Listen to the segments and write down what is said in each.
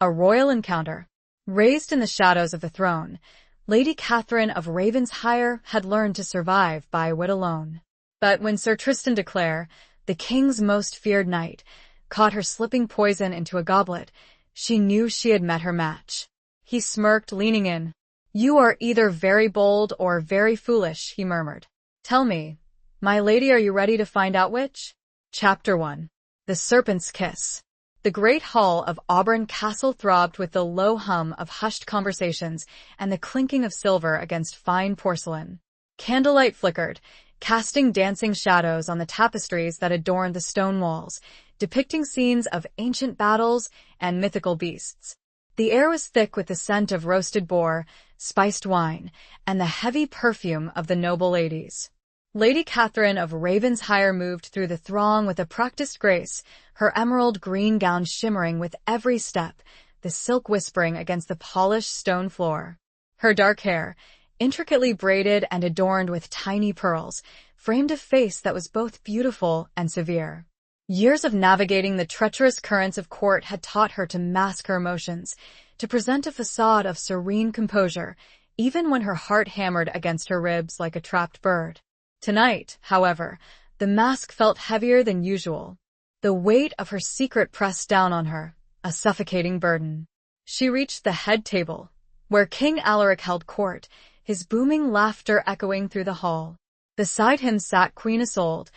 A royal encounter. Raised in the shadows of the throne, Lady Catherine of Ravensshire had learned to survive by wit alone. But when Sir Tristan de Clare, the king's most feared knight, caught her slipping poison into a goblet, she knew she had met her match. He smirked, leaning in. "You are either very bold or very foolish," he murmured. "Tell me, my lady, are you ready to find out which?" Chapter 1. The Serpent's Kiss. The great hall of Auburn Castle throbbed with the low hum of hushed conversations and the clinking of silver against fine porcelain. Candlelight flickered, casting dancing shadows on the tapestries that adorned the stone walls, depicting scenes of ancient battles and mythical beasts. The air was thick with the scent of roasted boar, spiced wine, and the heavy perfume of the noble ladies. Lady Catherine of Ravensshire moved through the throng with a practiced grace, her emerald green gown shimmering with every step, the silk whispering against the polished stone floor. Her dark hair, intricately braided and adorned with tiny pearls, framed a face that was both beautiful and severe. Years of navigating the treacherous currents of court had taught her to mask her emotions, to present a facade of serene composure, even when her heart hammered against her ribs like a trapped bird. Tonight, however, the mask felt heavier than usual. The weight of her secret pressed down on her, a suffocating burden. She reached the head table, where King Alaric held court, his booming laughter echoing through the hall. Beside him sat Queen Isolde,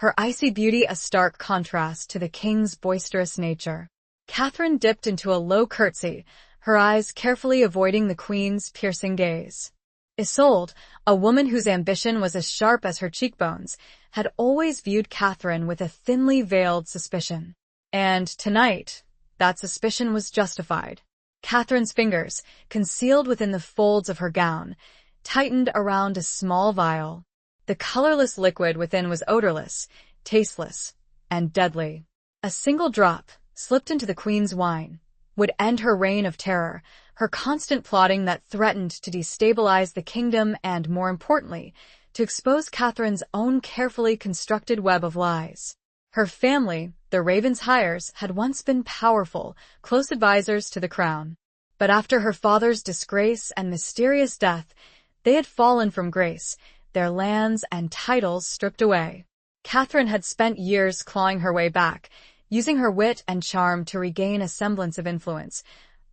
her icy beauty a stark contrast to the king's boisterous nature. Catherine dipped into a low curtsy, her eyes carefully avoiding the queen's piercing gaze. Isolde, a woman whose ambition was as sharp as her cheekbones, had always viewed Catherine with a thinly veiled suspicion. And tonight, that suspicion was justified. Catherine's fingers, concealed within the folds of her gown, tightened around a small vial. The colorless liquid within was odorless, tasteless, and deadly. A single drop, slipped into the queen's wine, would end her reign of terror, her constant plotting that threatened to destabilize the kingdom and, more importantly, to expose Catherine's own carefully constructed web of lies. Her family, the Ravensshires, had once been powerful, close advisors to the crown. But after her father's disgrace and mysterious death, they had fallen from grace, their lands and titles stripped away. Catherine had spent years clawing her way back, using her wit and charm to regain a semblance of influence,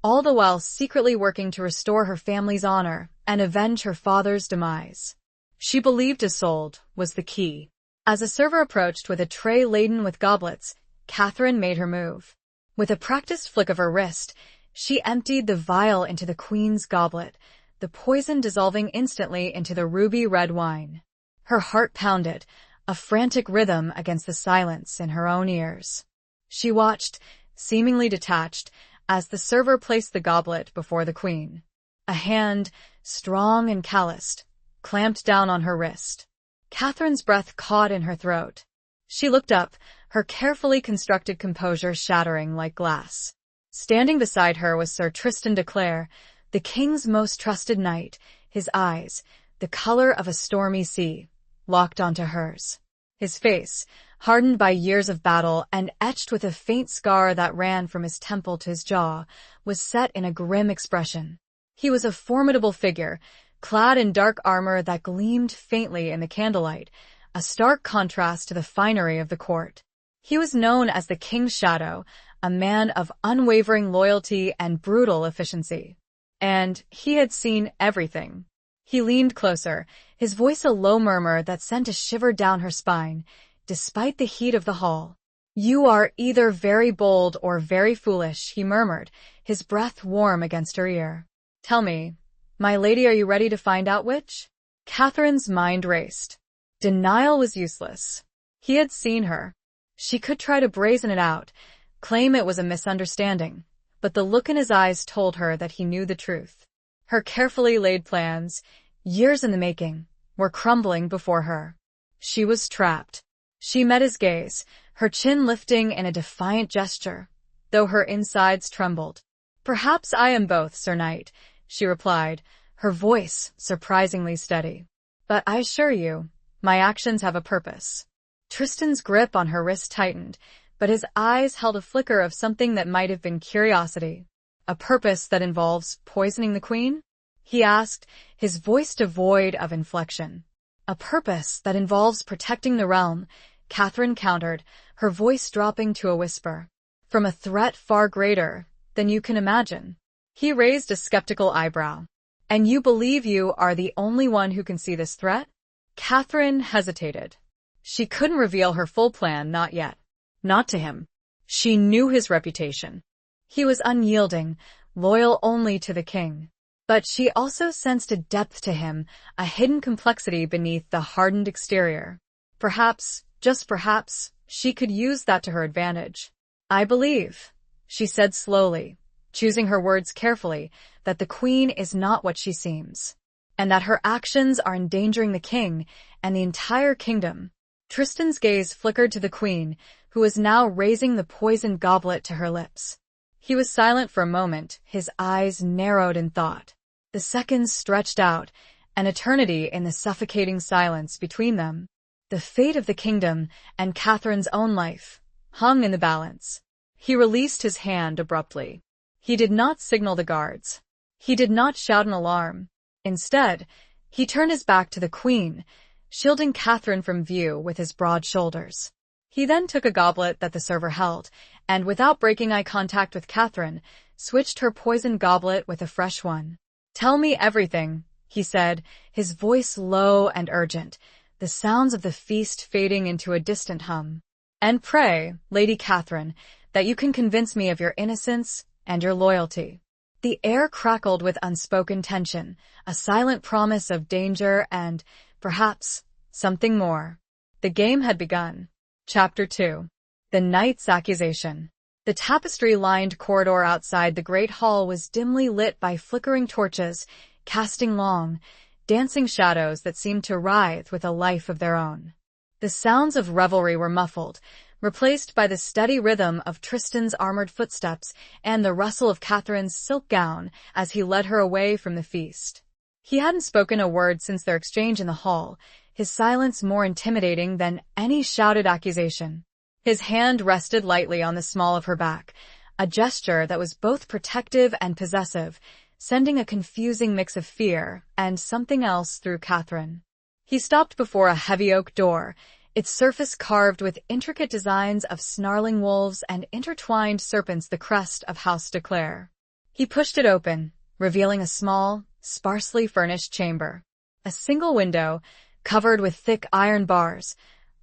all the while secretly working to restore her family's honor and avenge her father's demise. She believed Isolde was the key. As a server approached with a tray laden with goblets, Catherine made her move. With a practiced flick of her wrist, she emptied the vial into the queen's goblet, the poison dissolving instantly into the ruby-red wine. Her heart pounded, a frantic rhythm against the silence in her own ears. She watched, seemingly detached, as the server placed the goblet before the queen. A hand, strong and calloused, clamped down on her wrist. Catherine's breath caught in her throat. She looked up, her carefully constructed composure shattering like glass. Standing beside her was Sir Tristan de Clare, the king's most trusted knight, his eyes, the color of a stormy sea, locked onto hers. His face, hardened by years of battle and etched with a faint scar that ran from his temple to his jaw, was set in a grim expression. He was a formidable figure, clad in dark armor that gleamed faintly in the candlelight, a stark contrast to the finery of the court. He was known as the King's Shadow, a man of unwavering loyalty and brutal efficiency. And he had seen everything. He leaned closer, his voice a low murmur that sent a shiver down her spine, despite the heat of the hall. "You are either very bold or very foolish," he murmured, his breath warm against her ear. "Tell me, my lady, are you ready to find out which?" Catherine's mind raced. Denial was useless. He had seen her. She could try to brazen it out, claim it was a misunderstanding, but the look in his eyes told her that he knew the truth. Her carefully laid plans, years in the making, were crumbling before her. She was trapped. She met his gaze, her chin lifting in a defiant gesture, though her insides trembled. "Perhaps I am both, Sir Knight," she replied, her voice surprisingly steady. "But I assure you, my actions have a purpose." Tristan's grip on her wrist tightened, but his eyes held a flicker of something that might have been curiosity. A purpose that involves poisoning the queen? He asked, his voice devoid of inflection. A purpose that involves protecting the realm, Catherine countered, her voice dropping to a whisper. From a threat far greater than you can imagine. He raised a skeptical eyebrow. And you believe you are the only one who can see this threat? Catherine hesitated. She couldn't reveal her full plan, not yet. Not to him. She knew his reputation. He was unyielding, loyal only to the king. But she also sensed a depth to him, a hidden complexity beneath the hardened exterior. Perhaps, just perhaps, she could use that to her advantage. I believe, she said slowly, choosing her words carefully, that the queen is not what she seems. And that her actions are endangering the king and the entire kingdom. Tristan's gaze flickered to the queen, who was now raising the poisoned goblet to her lips. He was silent for a moment, his eyes narrowed in thought. The seconds stretched out, an eternity in the suffocating silence between them. The fate of the kingdom and Catherine's own life hung in the balance. He released his hand abruptly. He did not signal the guards. He did not shout an alarm. Instead, he turned his back to the queen, shielding Catherine from view with his broad shoulders. He then took a goblet that the server held, and without breaking eye contact with Catherine, switched her poisoned goblet with a fresh one. Tell me everything, he said, his voice low and urgent, the sounds of the feast fading into a distant hum. And pray, Lady Catherine, that you can convince me of your innocence and your loyalty. The air crackled with unspoken tension, a silent promise of danger and, perhaps, something more. The game had begun. Chapter 2. The Knight's Accusation. The tapestry-lined corridor outside the great hall was dimly lit by flickering torches, casting long, dancing shadows that seemed to writhe with a life of their own. The sounds of revelry were muffled, replaced by the steady rhythm of Tristan's armored footsteps and the rustle of Catherine's silk gown as he led her away from the feast. He hadn't spoken a word since their exchange in the hall, his silence more intimidating than any shouted accusation. His hand rested lightly on the small of her back, a gesture that was both protective and possessive, sending a confusing mix of fear and something else through Catherine. He stopped before a heavy oak door, its surface carved with intricate designs of snarling wolves and intertwined serpents, the crest of House de Clare. He pushed it open, revealing a small, sparsely furnished chamber. A single window, covered with thick iron bars,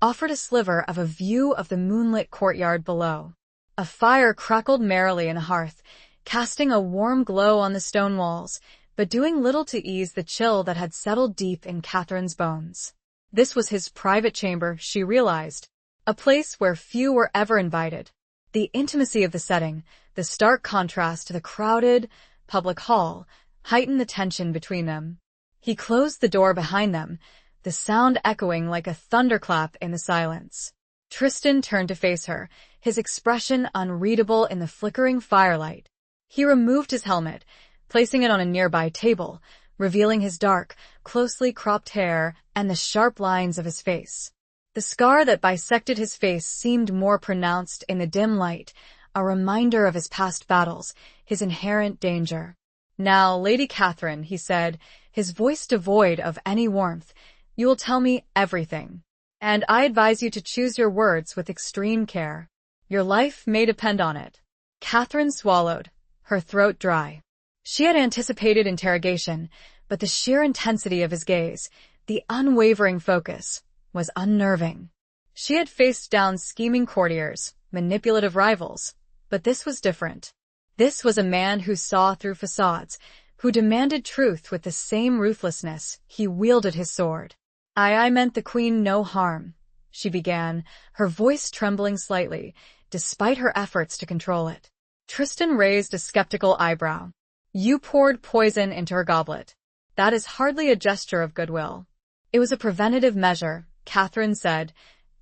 offered a sliver of a view of the moonlit courtyard below. A fire crackled merrily in a hearth, casting a warm glow on the stone walls, but doing little to ease the chill that had settled deep in Catherine's bones. This was his private chamber, she realized, a place where few were ever invited. The intimacy of the setting, the stark contrast to the crowded, public hall, heightened the tension between them. He closed the door behind them, the sound echoing like a thunderclap in the silence. Tristan turned to face her, his expression unreadable in the flickering firelight. He removed his helmet, placing it on a nearby table, revealing his dark, closely cropped hair and the sharp lines of his face. The scar that bisected his face seemed more pronounced in the dim light, a reminder of his past battles, his inherent danger. Now, Lady Catherine, he said, his voice devoid of any warmth, you will tell me everything. And I advise you to choose your words with extreme care. Your life may depend on it. Catherine swallowed, her throat dry. She had anticipated interrogation, but the sheer intensity of his gaze, the unwavering focus, was unnerving. She had faced down scheming courtiers, manipulative rivals, but this was different. This was a man who saw through facades, who demanded truth with the same ruthlessness he wielded his sword. I meant the queen no harm, she began, her voice trembling slightly, despite her efforts to control it. Tristan raised a skeptical eyebrow. You poured poison into her goblet. That is hardly a gesture of goodwill. It was a preventative measure, Catherine said,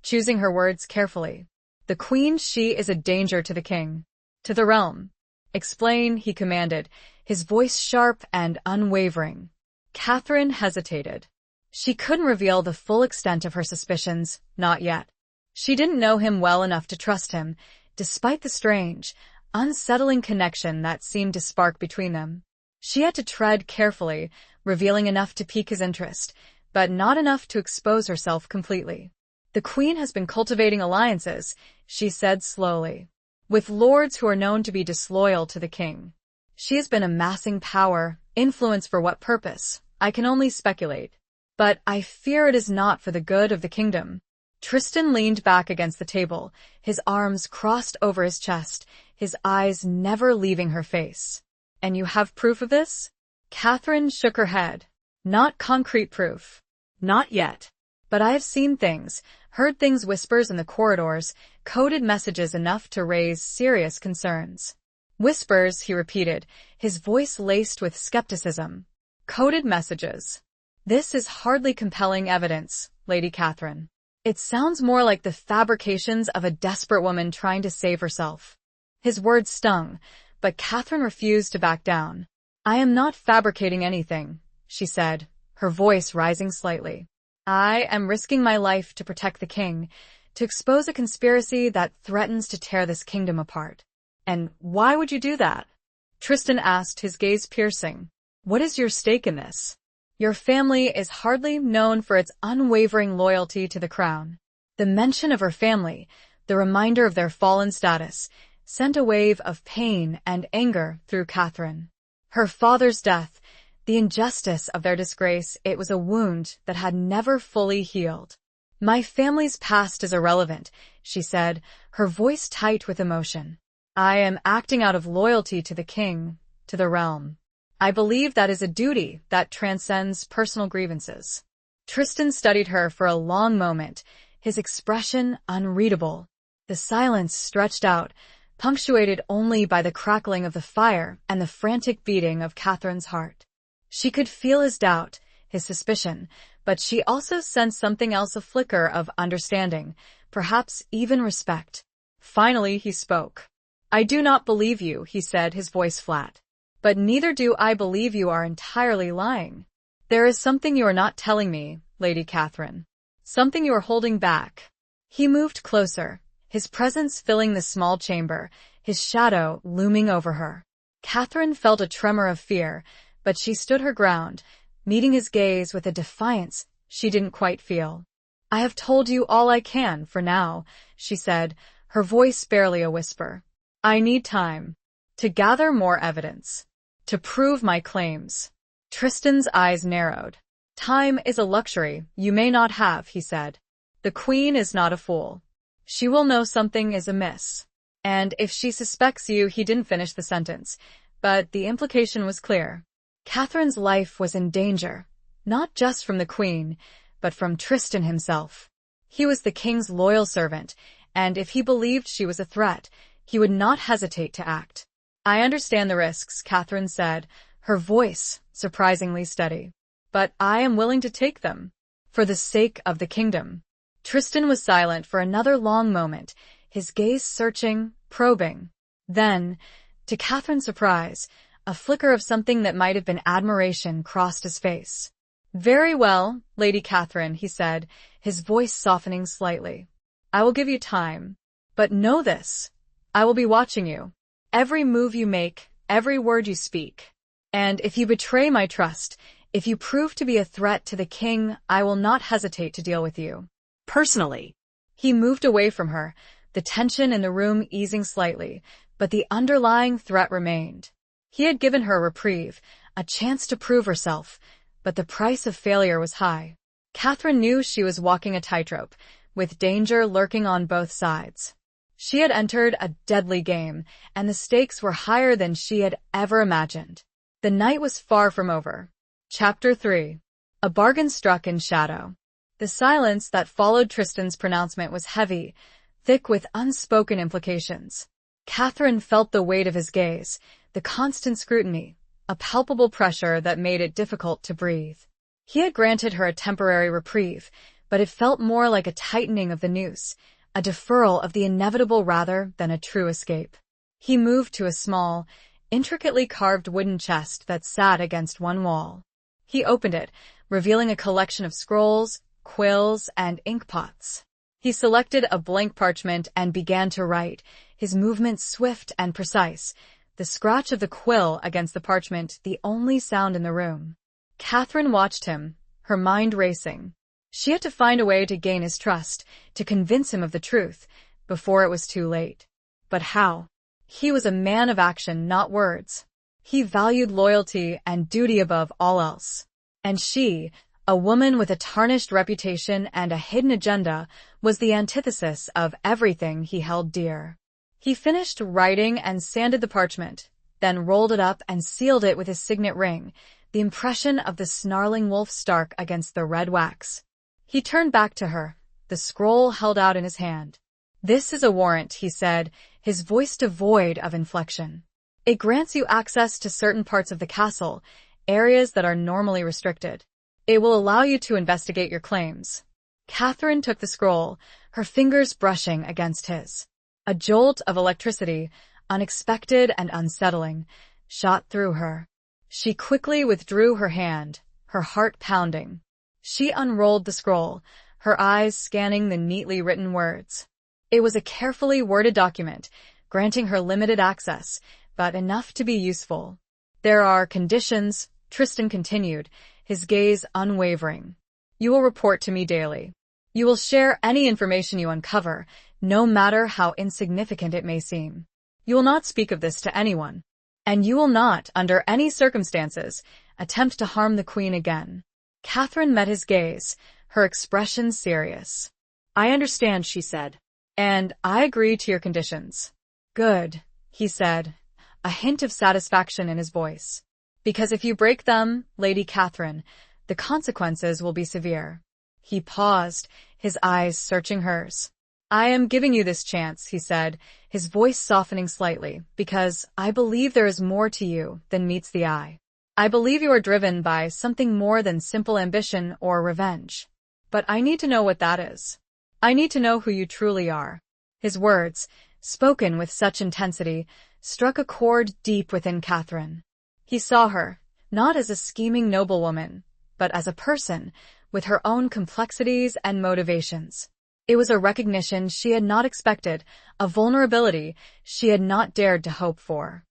choosing her words carefully. The queen, she is a danger to the king. To the realm. Explain, he commanded, his voice sharp and unwavering. Catherine hesitated. She couldn't reveal the full extent of her suspicions, not yet. She didn't know him well enough to trust him, despite the strange, unsettling connection that seemed to spark between them. She had to tread carefully, revealing enough to pique his interest, but not enough to expose herself completely. "The Queen has been cultivating alliances," she said slowly, "with lords who are known to be disloyal to the king. She has been amassing power, influence for what purpose, I can only speculate. But I fear it is not for the good of the kingdom." Tristan leaned back against the table, his arms crossed over his chest, his eyes never leaving her face. "And you have proof of this?" Catherine shook her head. "Not concrete proof. Not yet. But I have seen things, heard things, whispers in the corridors, coded messages enough to raise serious concerns." "Whispers," he repeated, his voice laced with skepticism. "Coded messages. This is hardly compelling evidence, Lady Catherine. It sounds more like the fabrications of a desperate woman trying to save herself." His words stung, but Catherine refused to back down. "I am not fabricating anything," she said, her voice rising slightly. "I am risking my life to protect the king, to expose a conspiracy that threatens to tear this kingdom apart." "And why would you do that?" Tristan asked, his gaze piercing. "What is your stake in this? Your family is hardly known for its unwavering loyalty to the crown." The mention of her family, the reminder of their fallen status, sent a wave of pain and anger through Catherine. Her father's death, the injustice of their disgrace, it was a wound that had never fully healed. "My family's past is irrelevant," she said, her voice tight with emotion. "I am acting out of loyalty to the king, to the realm. I believe that is a duty that transcends personal grievances." Tristan studied her for a long moment, his expression unreadable. The silence stretched out, punctuated only by the crackling of the fire and the frantic beating of Catherine's heart. She could feel his doubt, his suspicion, but she also sensed something else, a flicker of understanding, perhaps even respect. Finally he spoke. "I do not believe you," he said, his voice flat. "But neither do I believe you are entirely lying. There is something you are not telling me, Lady Catherine. Something you are holding back." He moved closer, his presence filling the small chamber, his shadow looming over her. Catherine felt a tremor of fear, but she stood her ground, meeting his gaze with a defiance she didn't quite feel. "I have told you all I can for now," she said, her voice barely a whisper. "I need time to gather more evidence, to prove my claims." Tristan's eyes narrowed. "Time is a luxury you may not have," he said. "The Queen is not a fool. She will know something is amiss. And if she suspects you," he didn't finish the sentence, but the implication was clear. Catherine's life was in danger, not just from the Queen, but from Tristan himself. He was the king's loyal servant, and if he believed she was a threat, he would not hesitate to act. "I understand the risks," Catherine said, her voice surprisingly steady. "But I am willing to take them, for the sake of the kingdom." Tristan was silent for another long moment, his gaze searching, probing. Then, to Catherine's surprise, a flicker of something that might have been admiration crossed his face. "Very well, Lady Catherine," he said, his voice softening slightly. "I will give you time. But know this, I will be watching you. Every move you make, every word you speak. And if you betray my trust, if you prove to be a threat to the king, I will not hesitate to deal with you personally." He moved away from her, the tension in the room easing slightly, but the underlying threat remained. He had given her a reprieve, a chance to prove herself, but the price of failure was high. Catherine knew she was walking a tightrope, with danger lurking on both sides. She had entered a deadly game, and the stakes were higher than she had ever imagined. The night was far from over. Chapter 3. A bargain struck in shadow. The silence that followed Tristan's pronouncement was heavy, thick with unspoken implications. Catherine felt the weight of his gaze, the constant scrutiny, a palpable pressure that made it difficult to breathe. He had granted her a temporary reprieve, but it felt more like a tightening of the noose, a deferral of the inevitable rather than a true escape. He moved to a small, intricately carved wooden chest that sat against one wall. He opened it, revealing a collection of scrolls, quills, and inkpots. He selected a blank parchment and began to write, his movements swift and precise, the scratch of the quill against the parchment the only sound in the room. Catherine watched him, her mind racing. She had to find a way to gain his trust, to convince him of the truth, before it was too late. But how? He was a man of action, not words. He valued loyalty and duty above all else. And she, a woman with a tarnished reputation and a hidden agenda, was the antithesis of everything he held dear. He finished writing and sanded the parchment, then rolled it up and sealed it with his signet ring, the impression of the snarling wolf Stark against the red wax. He turned back to her, the scroll held out in his hand. "This is a warrant," he said, his voice devoid of inflection. "It grants you access to certain parts of the castle, areas that are normally restricted. It will allow you to investigate your claims." Catherine took the scroll, her fingers brushing against his. A jolt of electricity, unexpected and unsettling, shot through her. She quickly withdrew her hand, her heart pounding. She unrolled the scroll, her eyes scanning the neatly written words. It was a carefully worded document, granting her limited access, but enough to be useful. "There are conditions," Tristan continued, his gaze unwavering. "You will report to me daily. You will share any information you uncover, no matter how insignificant it may seem. You will not speak of this to anyone. And you will not, under any circumstances, attempt to harm the Queen again." Catherine met his gaze, her expression serious. "I understand," she said. "And I agree to your conditions." "Good," he said, a hint of satisfaction in his voice. "Because if you break them, Lady Catherine, the consequences will be severe." He paused, his eyes searching hers. "I am giving you this chance," he said, his voice softening slightly, "because I believe there is more to you than meets the eye. I believe you are driven by something more than simple ambition or revenge. But I need to know what that is. I need to know who you truly are." His words, spoken with such intensity, struck a chord deep within Catherine. He saw her, not as a scheming noblewoman, but as a person, with her own complexities and motivations. It was a recognition she had not expected, a vulnerability she had not dared to hope for.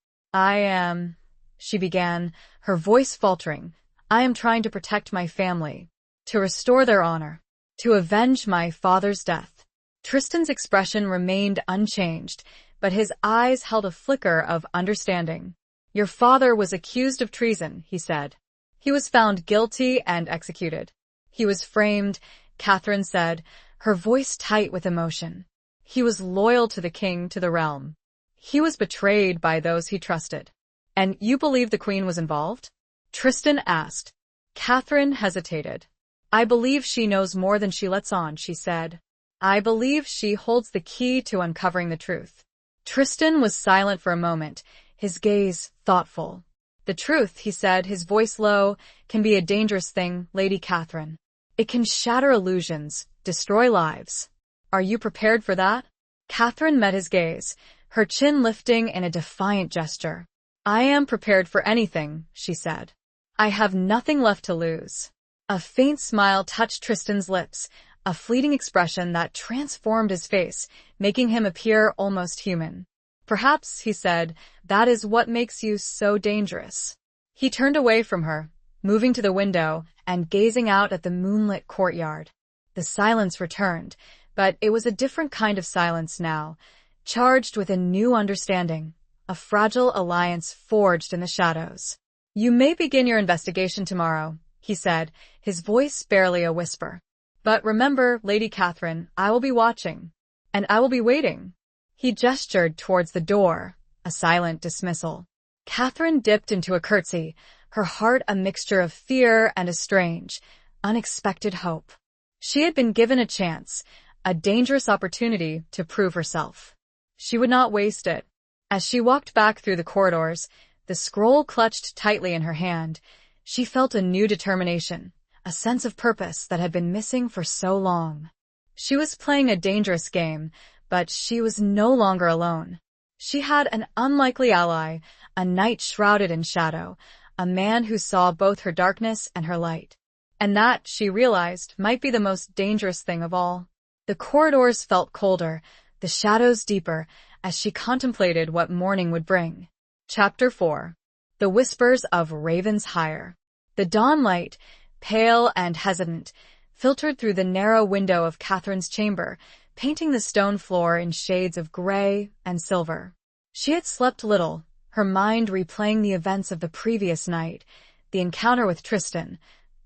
She began, her voice faltering. "I am trying to protect my family, to restore their honor, to avenge my father's death." Tristan's expression remained unchanged, but his eyes held a flicker of understanding. "Your father was accused of treason," he said. "He was found guilty and executed. He was framed," Catherine said, her voice tight with emotion. "He was loyal to the king, to the realm. He was betrayed by those he trusted." "And you believe the Queen was involved?" Tristan asked. Catherine hesitated. "I believe she knows more than she lets on," she said. "I believe she holds the key to uncovering the truth." Tristan was silent for a moment, his gaze thoughtful. "The truth," he said, his voice low, "can be a dangerous thing, Lady Catherine. It can shatter illusions, destroy lives. Are you prepared for that?" Catherine met his gaze, her chin lifting in a defiant gesture. "I am prepared for anything," she said. "I have nothing left to lose." A faint smile touched Tristan's lips, a fleeting expression that transformed his face, making him appear almost human. "Perhaps," he said, "that is what makes you so dangerous." He turned away from her, moving to the window and gazing out at the moonlit courtyard. The silence returned, but it was a different kind of silence now, charged with a new understanding, a fragile alliance forged in the shadows. "You may begin your investigation tomorrow," he said, his voice barely a whisper. "But remember, Lady Catherine, I will be watching. And I will be waiting." He gestured towards the door, a silent dismissal. Catherine dipped into a curtsy, her heart a mixture of fear and a strange, unexpected hope. She had been given a chance, a dangerous opportunity to prove herself. She would not waste it. As she walked back through the corridors, the scroll clutched tightly in her hand, she felt a new determination, a sense of purpose that had been missing for so long. She was playing a dangerous game, but she was no longer alone. She had an unlikely ally, a knight shrouded in shadow, a man who saw both her darkness and her light. And that, she realized, might be the most dangerous thing of all. The corridors felt colder, the shadows deeper, as she contemplated what morning would bring. Chapter 4. The Whispers of Raven's Hire. The dawnlight, pale and hesitant, filtered through the narrow window of Catherine's chamber, painting the stone floor in shades of gray and silver. She had slept little, her mind replaying the events of the previous night, the encounter with Tristan,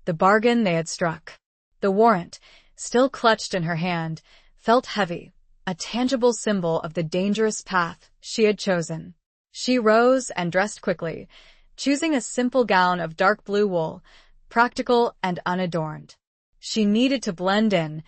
the bargain they had struck. The warrant, still clutched in her hand, felt heavy, a tangible symbol of the dangerous path she had chosen. She rose and dressed quickly, choosing a simple gown of dark blue wool, practical and unadorned. She needed to blend in,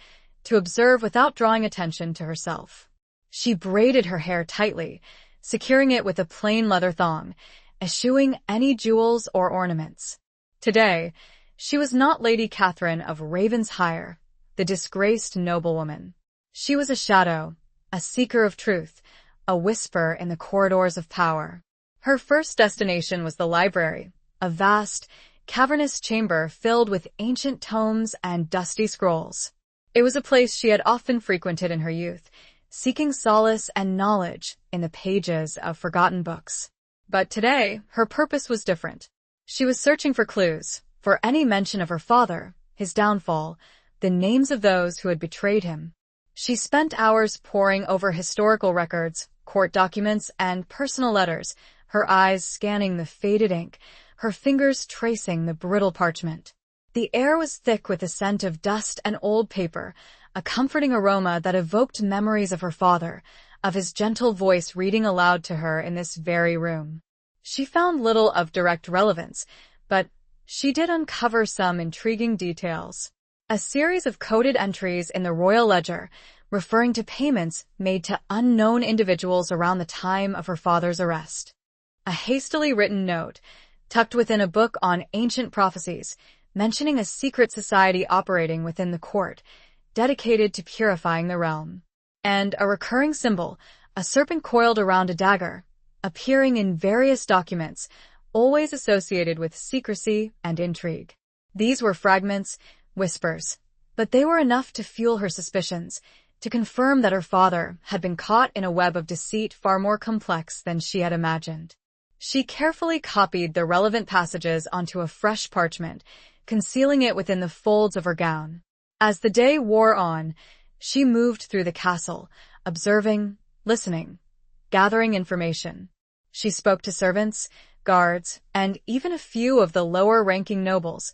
to observe without drawing attention to herself. She braided her hair tightly, securing it with a plain leather thong, eschewing any jewels or ornaments. Today, she was not Lady Catherine of Raven's Hire, the disgraced noblewoman. She was a shadow, a seeker of truth, a whisper in the corridors of power. Her first destination was the library, a vast, cavernous chamber filled with ancient tomes and dusty scrolls. It was a place she had often frequented in her youth, seeking solace and knowledge in the pages of forgotten books. But today, her purpose was different. She was searching for clues, for any mention of her father, his downfall, the names of those who had betrayed him. She spent hours poring over historical records, court documents, and personal letters, her eyes scanning the faded ink, her fingers tracing the brittle parchment. The air was thick with the scent of dust and old paper, a comforting aroma that evoked memories of her father, of his gentle voice reading aloud to her in this very room. She found little of direct relevance, but she did uncover some intriguing details. A series of coded entries in the royal ledger, referring to payments made to unknown individuals around the time of her father's arrest. A hastily written note, tucked within a book on ancient prophecies, mentioning a secret society operating within the court, dedicated to purifying the realm. And a recurring symbol, a serpent coiled around a dagger, appearing in various documents, always associated with secrecy and intrigue. These were fragments, whispers, but they were enough to fuel her suspicions, to confirm that her father had been caught in a web of deceit far more complex than she had imagined. She carefully copied the relevant passages onto a fresh parchment, concealing it within the folds of her gown. As the day wore on, she moved through the castle, observing, listening, gathering information. She spoke to servants, guards, and even a few of the lower-ranking nobles,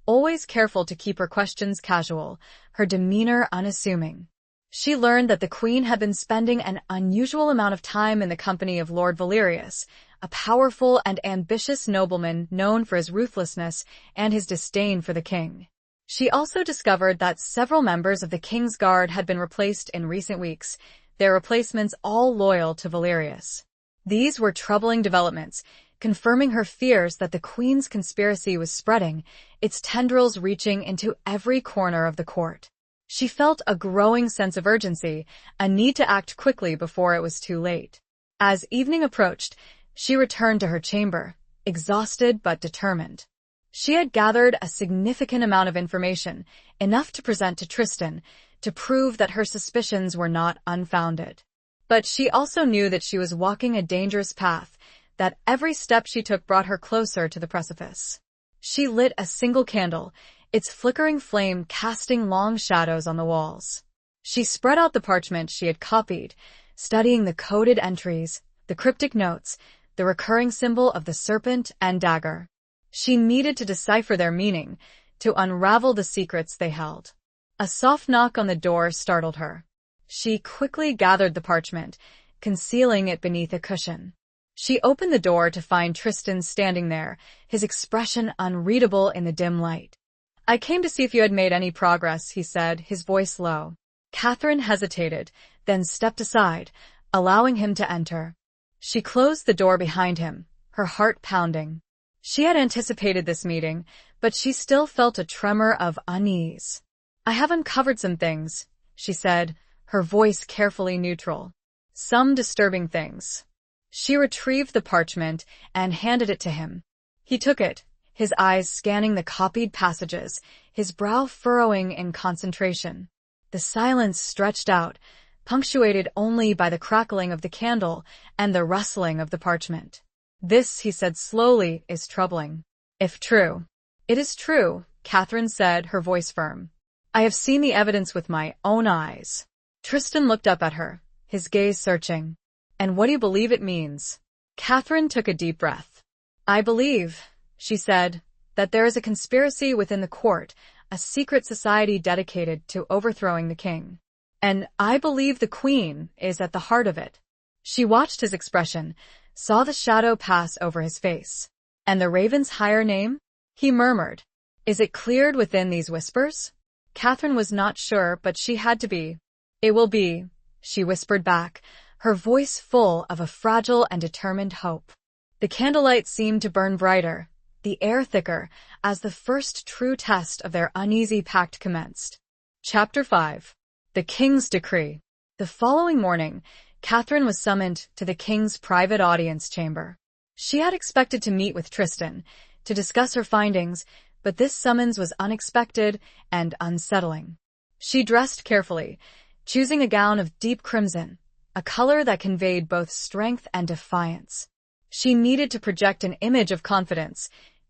always careful to keep her questions casual, her demeanor unassuming. She learned that the queen had been spending an unusual amount of time in the company of Lord Valerius, a powerful and ambitious nobleman known for his ruthlessness and his disdain for the king. She also discovered that several members of the king's guard had been replaced in recent weeks, their replacements all loyal to Valerius. These were troubling developments, confirming her fears that the queen's conspiracy was spreading, its tendrils reaching into every corner of the court. She felt a growing sense of urgency, a need to act quickly before it was too late. As evening approached, she returned to her chamber, exhausted but determined. She had gathered a significant amount of information, enough to present to Tristan, to prove that her suspicions were not unfounded. But she also knew that she was walking a dangerous path, that every step she took brought her closer to the precipice. She lit a single candle, its flickering flame casting long shadows on the walls. She spread out the parchment she had copied, studying the coded entries, the cryptic notes, the recurring symbol of the serpent and dagger. She needed to decipher their meaning, to unravel the secrets they held. A soft knock on the door startled her. She quickly gathered the parchment, concealing it beneath a cushion. She opened the door to find Tristan standing there, his expression unreadable in the dim light. "I came to see if you had made any progress," he said, his voice low. Catherine hesitated, then stepped aside, allowing him to enter. She closed the door behind him, her heart pounding. She had anticipated this meeting, but she still felt a tremor of unease. "I have uncovered some things," she said, her voice carefully neutral. "Some disturbing things." She retrieved the parchment and handed it to him. He took it, his eyes scanning the copied passages, his brow furrowing in concentration. The silence stretched out, punctuated only by the crackling of the candle and the rustling of the parchment. "This," he said slowly, "is troubling. If true." "It is true," Catherine said, her voice firm. "I have seen the evidence with my own eyes." Tristan looked up at her, his gaze searching. "And what do you believe it means?" Catherine took a deep breath. "I believe," she said, "that there is a conspiracy within the court, a secret society dedicated to overthrowing the king. And I believe the queen is at the heart of it." She watched his expression, saw the shadow pass over his face. "And the raven's higher name?" he murmured. "Is it cleared within these whispers?" Catherine was not sure, but she had to be. "It will be," she whispered back, her voice full of a fragile and determined hope. The candlelight seemed to burn brighter, the air thicker, as the first true test of their uneasy pact commenced. Chapter 5. The King's Decree. The following morning, Catherine was summoned to the king's private audience chamber. She had expected to meet with Tristan, to discuss her findings, but this summons was unexpected and unsettling. She dressed carefully, choosing a gown of deep crimson, a color that conveyed both strength and defiance. She needed to project an image of confidence,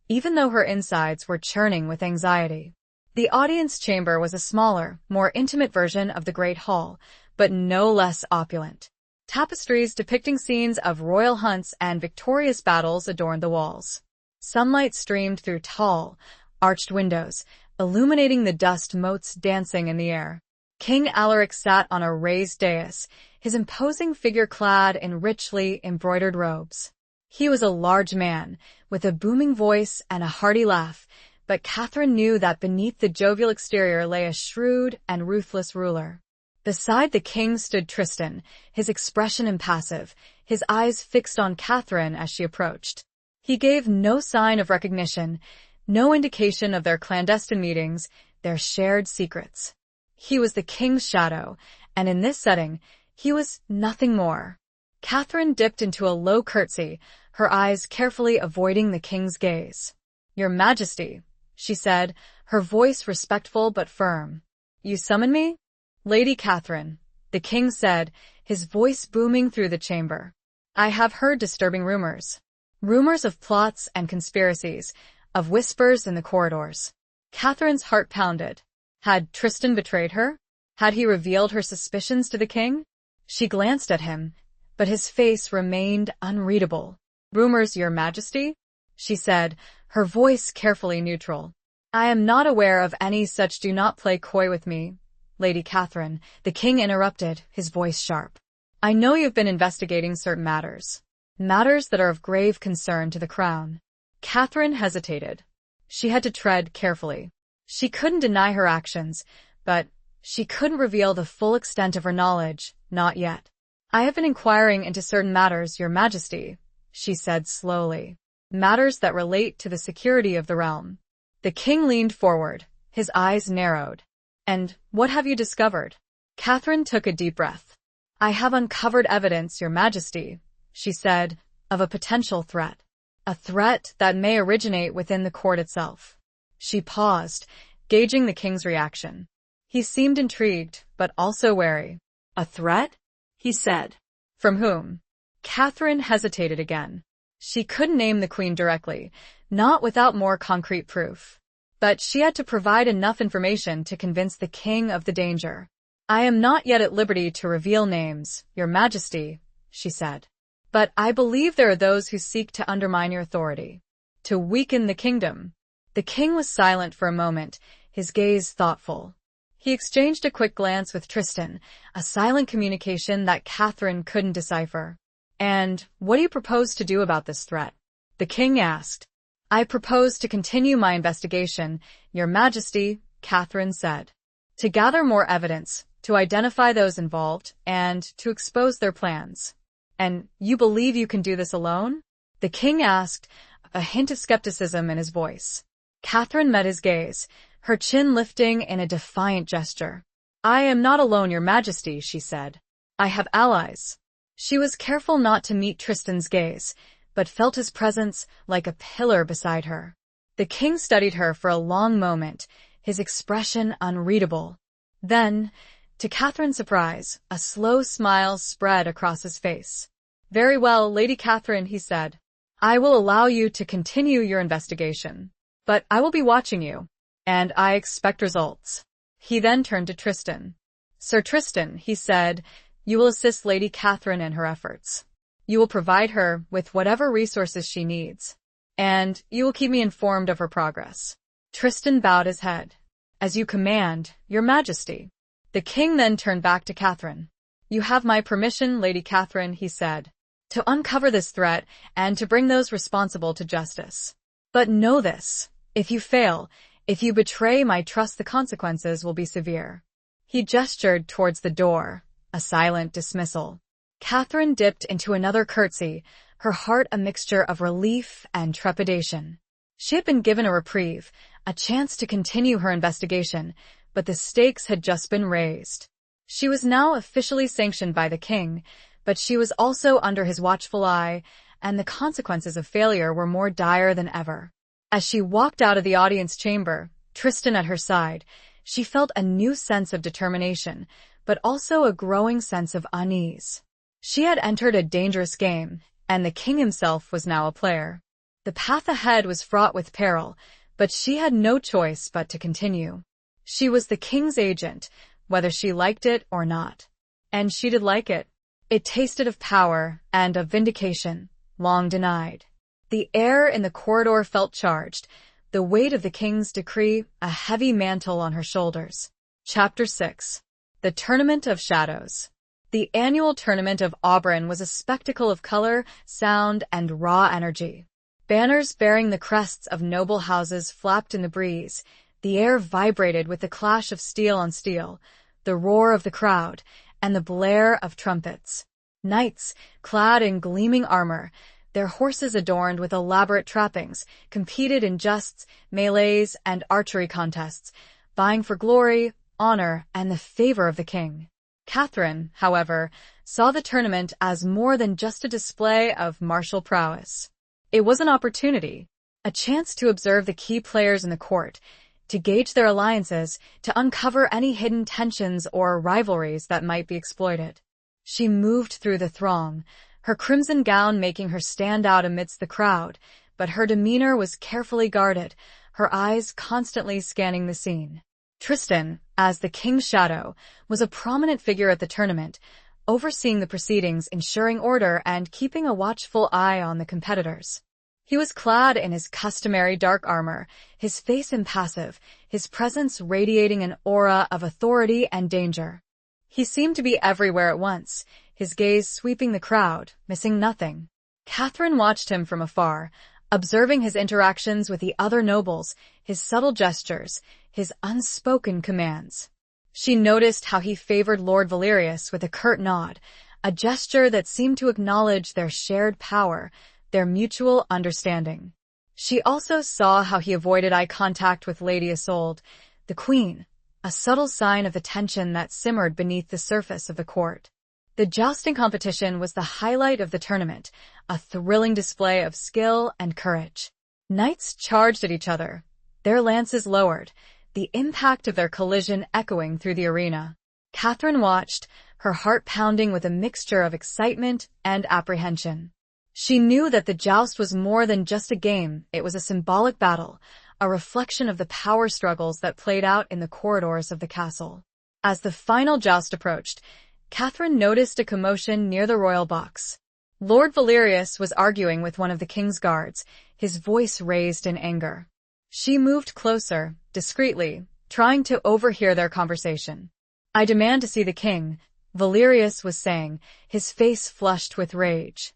even though her insides were churning with anxiety. The audience chamber was a smaller, more intimate version of the Great Hall, but no less opulent. Tapestries depicting scenes of royal hunts and victorious battles adorned the walls. Sunlight streamed through tall, arched windows, illuminating the dust motes dancing in the air. King Alaric sat on a raised dais, his imposing figure clad in richly embroidered robes. He was a large man, with a booming voice and a hearty laugh, but Catherine knew that beneath the jovial exterior lay a shrewd and ruthless ruler. Beside the king stood Tristan, his expression impassive, his eyes fixed on Catherine as she approached. He gave no sign of recognition, no indication of their clandestine meetings, their shared secrets. He was the king's shadow, and in this setting, he was nothing more. Catherine dipped into a low curtsy, her eyes carefully avoiding the king's gaze. "Your Majesty," she said, her voice respectful but firm. "You summon me?" "Lady Catherine," the king said, his voice booming through the chamber. "I have heard disturbing rumors. Rumors of plots and conspiracies, of whispers in the corridors." Catherine's heart pounded. Had Tristan betrayed her? Had he revealed her suspicions to the king? She glanced at him, but his face remained unreadable. "Rumors, Your Majesty?" she said, her voice carefully neutral. "I am not aware of any such. Do not play coy with me, Lady Catherine," the king interrupted, his voice sharp. "I know you've been investigating certain matters that are of grave concern to the crown." Catherine hesitated. She had to tread carefully. She couldn't deny her actions, but she couldn't reveal the full extent of her knowledge, not yet. "I have been inquiring into certain matters, Your Majesty," she said slowly. "Matters that relate to the security of the realm." The king leaned forward, his eyes narrowed. "And what have you discovered?" Catherine took a deep breath. "I have uncovered evidence, Your Majesty," she said, "of a potential threat. A threat that may originate within the court itself." She paused, gauging the king's reaction. He seemed intrigued, but also wary. "A threat?" he said. "From whom?" Catherine hesitated again. She couldn't name the queen directly, not without more concrete proof. But she had to provide enough information to convince the king of the danger. "I am not yet at liberty to reveal names, Your Majesty," she said. "But I believe there are those who seek to undermine your authority, to weaken the kingdom." The king was silent for a moment, his gaze thoughtful. He exchanged a quick glance with Tristan, a silent communication that Catherine couldn't decipher. "And what do you propose to do about this threat?" the king asked. "I propose to continue my investigation, Your Majesty," Catherine said. "To gather more evidence, to identify those involved, and to expose their plans." "And you believe you can do this alone?" the king asked, a hint of skepticism in his voice. Catherine met his gaze, her chin lifting in a defiant gesture. "I am not alone, Your Majesty," she said. "I have allies." She was careful not to meet Tristan's gaze, but felt his presence like a pillar beside her. The king studied her for a long moment, his expression unreadable. Then, To Catherine's surprise, a slow smile spread across his face. "Very well, Lady Catherine," he said. "I will allow you to continue your investigation. But I will be watching you, and I expect results." He then turned to Tristan. "Sir Tristan," he said, "you will assist Lady Catherine in her efforts. You will provide her with whatever resources she needs, and you will keep me informed of her progress." Tristan bowed his head. "As you command, Your Majesty." The king then turned back to Catherine. "You have my permission, Lady Catherine," he said, "to uncover this threat and to bring those responsible to justice. But know this, if you fail, if you betray my trust, the consequences will be severe." He gestured towards the door, a silent dismissal. Catherine dipped into another curtsy, her heart a mixture of relief and trepidation. She had been given a reprieve, a chance to continue her investigation, but the stakes had just been raised. She was now officially sanctioned by the king, but she was also under his watchful eye, and the consequences of failure were more dire than ever. As she walked out of the audience chamber, Tristan at her side, she felt a new sense of determination, but also a growing sense of unease. She had entered a dangerous game, and the king himself was now a player. The path ahead was fraught with peril, but she had no choice but to continue. She was the king's agent, whether she liked it or not. And she did like it. It tasted of power and of vindication, long denied. The air in the corridor felt charged, the weight of the king's decree a heavy mantle on her shoulders. Chapter 6. The Tournament of Shadows. The annual tournament of Auburn was a spectacle of color, sound, and raw energy. Banners bearing the crests of noble houses flapped in the breeze. The air vibrated with the clash of steel on steel, the roar of the crowd, and the blare of trumpets. Knights, clad in gleaming armor, their horses adorned with elaborate trappings, competed in jousts, melees, and archery contests, vying for glory, honor, and the favor of the king. Catherine, however, saw the tournament as more than just a display of martial prowess. It was an opportunity, a chance to observe the key players in the court, to gauge their alliances, to uncover any hidden tensions or rivalries that might be exploited. She moved through the throng, her crimson gown making her stand out amidst the crowd, but her demeanor was carefully guarded, her eyes constantly scanning the scene. Tristan, as the king's shadow, was a prominent figure at the tournament, overseeing the proceedings, ensuring order, and keeping a watchful eye on the competitors. He was clad in his customary dark armor, his face impassive, his presence radiating an aura of authority and danger. He seemed to be everywhere at once, his gaze sweeping the crowd, missing nothing. Catherine watched him from afar, observing his interactions with the other nobles, his subtle gestures, his unspoken commands. She noticed how he favored Lord Valerius with a curt nod, a gesture that seemed to acknowledge their shared power, their mutual understanding. She also saw how he avoided eye contact with Lady Isolde, the queen, a subtle sign of the tension that simmered beneath the surface of the court. The jousting competition was the highlight of the tournament, a thrilling display of skill and courage. Knights charged at each other, their lances lowered, the impact of their collision echoing through the arena. Catherine watched, her heart pounding with a mixture of excitement and apprehension. She knew that the joust was more than just a game, it was a symbolic battle, a reflection of the power struggles that played out in the corridors of the castle. As the final joust approached, Catherine noticed a commotion near the royal box. Lord Valerius was arguing with one of the king's guards, his voice raised in anger. She moved closer, discreetly, trying to overhear their conversation. "I demand to see the king," Valerius was saying, his face flushed with rage.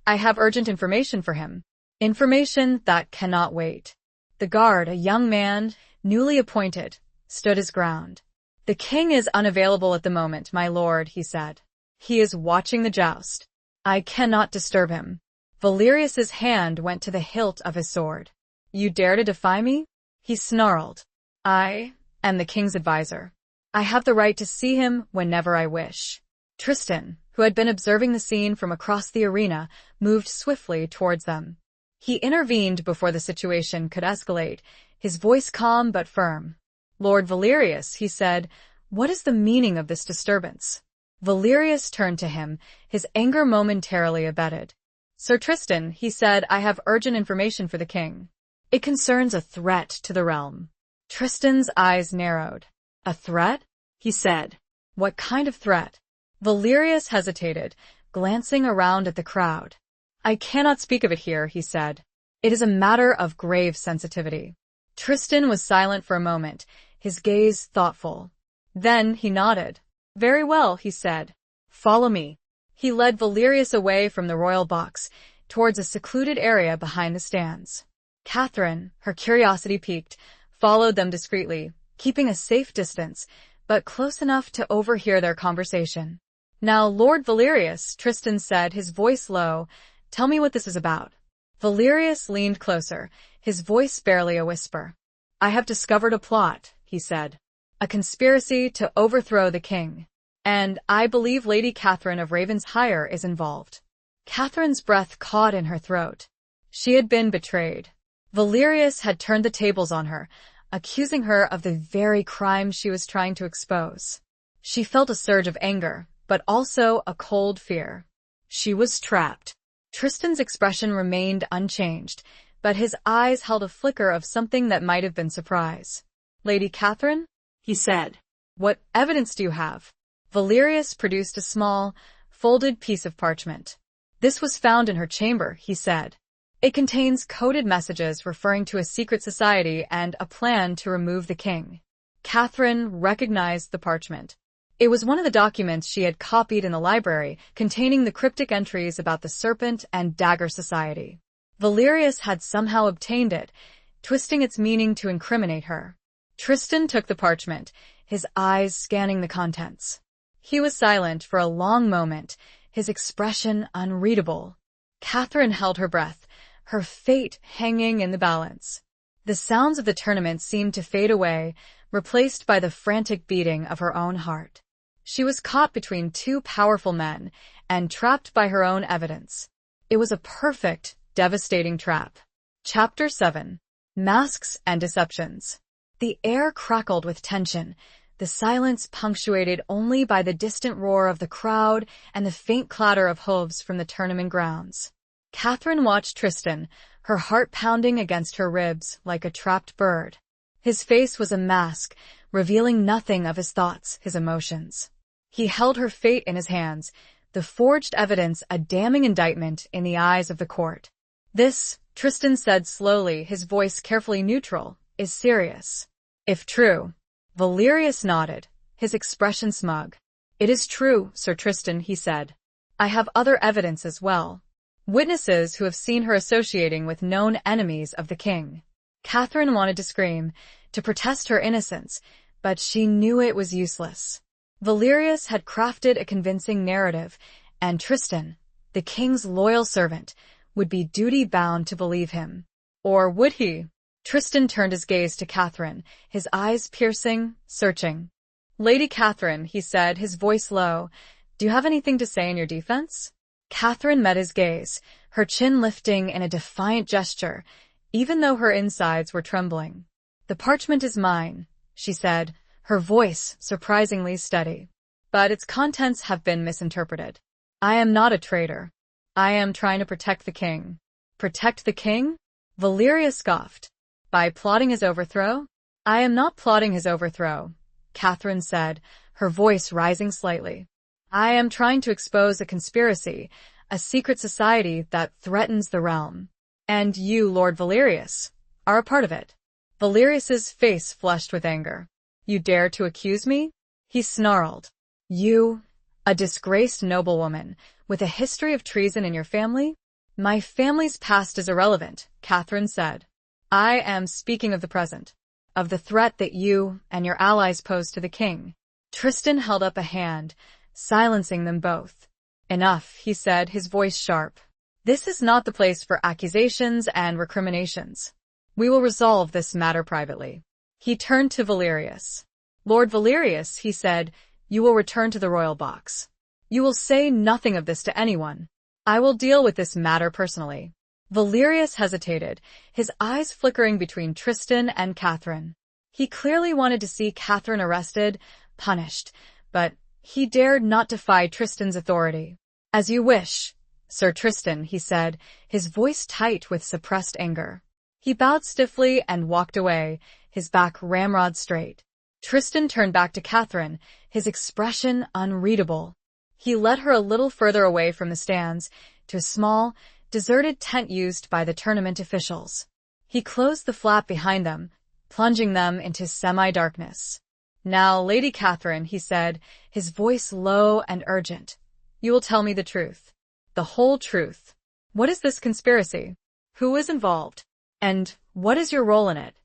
"I have urgent information for him. Information that cannot wait." The guard, a young man, newly appointed, stood his ground. "The king is unavailable at the moment, my lord," he said. "He is watching the joust. I cannot disturb him." Valerius's hand went to the hilt of his sword. "You dare to defy me?" he snarled. "I am the king's advisor. I have the right to see him whenever I wish." Tristan, who had been observing the scene from across the arena, moved swiftly towards them. He intervened before the situation could escalate, his voice calm but firm. "Lord Valerius," he said, What is the meaning of this disturbance? Valerius turned to him, his anger momentarily abated. Sir Tristan, he said, I have urgent information for the king. It concerns a threat to the realm. Tristan's eyes narrowed. A threat? He said. What kind of threat? Valerius hesitated, glancing around at the crowd. I cannot speak of it here, he said. It is a matter of grave sensitivity. Tristan was silent for a moment, his gaze thoughtful. Then he nodded. Very well, he said. Follow me. He led Valerius away from the royal box, towards a secluded area behind the stands. Catherine, her curiosity piqued, followed them discreetly, keeping a safe distance, but close enough to overhear their conversation. Now, Lord Valerius, Tristan said, his voice low, tell me what this is about. Valerius leaned closer, his voice barely a whisper. I have discovered a plot, he said. A conspiracy to overthrow the king. And I believe Lady Catherine of Ravensshire is involved. Catherine's breath caught in her throat. She had been betrayed. Valerius had turned the tables on her, accusing her of the very crime she was trying to expose. She felt a surge of anger, but also a cold fear. She was trapped. Tristan's expression remained unchanged, but his eyes held a flicker of something that might have been surprise. Lady Catherine? He said. What evidence do you have? Valerius produced a small, folded piece of parchment. This was found in her chamber, he said. It contains coded messages referring to a secret society and a plan to remove the king. Catherine recognized the parchment. It was one of the documents she had copied in the library, containing the cryptic entries about the Serpent and Dagger Society. Valerius had somehow obtained it, twisting its meaning to incriminate her. Tristan took the parchment, his eyes scanning the contents. He was silent for a long moment, his expression unreadable. Catherine held her breath, her fate hanging in the balance. The sounds of the tournament seemed to fade away, replaced by the frantic beating of her own heart. She was caught between two powerful men and trapped by her own evidence. It was a perfect, devastating trap. Chapter 7. Masks and Deceptions. The air crackled with tension, the silence punctuated only by the distant roar of the crowd and the faint clatter of hooves from the tournament grounds. Catherine watched Tristan, her heart pounding against her ribs like a trapped bird. His face was a mask, revealing nothing of his thoughts, his emotions. He held her fate in his hands, the forged evidence a damning indictment in the eyes of the court. This, Tristan said slowly, his voice carefully neutral, is serious. If true. Valerius nodded, his expression smug. It is true, Sir Tristan, he said. I have other evidence as well. Witnesses who have seen her associating with known enemies of the king. Catherine wanted to scream, to protest her innocence, but she knew it was useless. Valerius had crafted a convincing narrative, and Tristan, the king's loyal servant, would be duty-bound to believe him. Or would he? Tristan turned his gaze to Catherine, his eyes piercing, searching. Lady Catherine, he said, his voice low, do you have anything to say in your defense? Catherine met his gaze, her chin lifting in a defiant gesture, even though her insides were trembling. The parchment is mine, she said, her voice surprisingly steady. But its contents have been misinterpreted. I am not a traitor. I am trying to protect the king. Protect the king? Valerius scoffed. By plotting his overthrow? I am not plotting his overthrow, Catherine said, her voice rising slightly. I am trying to expose a conspiracy, a secret society that threatens the realm. And you, Lord Valerius, are a part of it. Valerius's face flushed with anger. You dare to accuse me? He snarled. You, a disgraced noblewoman, with a history of treason in your family? My family's past is irrelevant, Catherine said. I am speaking of the present, of the threat that you and your allies pose to the king. Tristan held up a hand, silencing them both. Enough, he said, his voice sharp. This is not the place for accusations and recriminations. We will resolve this matter privately. He turned to Valerius. Lord Valerius, he said, you will return to the royal box. You will say nothing of this to anyone. I will deal with this matter personally. Valerius hesitated, his eyes flickering between Tristan and Catherine. He clearly wanted to see Catherine arrested, punished, but he dared not defy Tristan's authority. "As you wish, Sir Tristan," he said, his voice tight with suppressed anger. He bowed stiffly and walked away, his back ramrod straight. Tristan turned back to Catherine, his expression unreadable. He led her a little further away from the stands, to a small, deserted tent used by the tournament officials. He closed the flap behind them, plunging them into semi-darkness. "Now, Lady Catherine," he said, his voice low and urgent, "you will tell me the truth. The whole truth. What is this conspiracy? Who is involved? And what is your role in it?"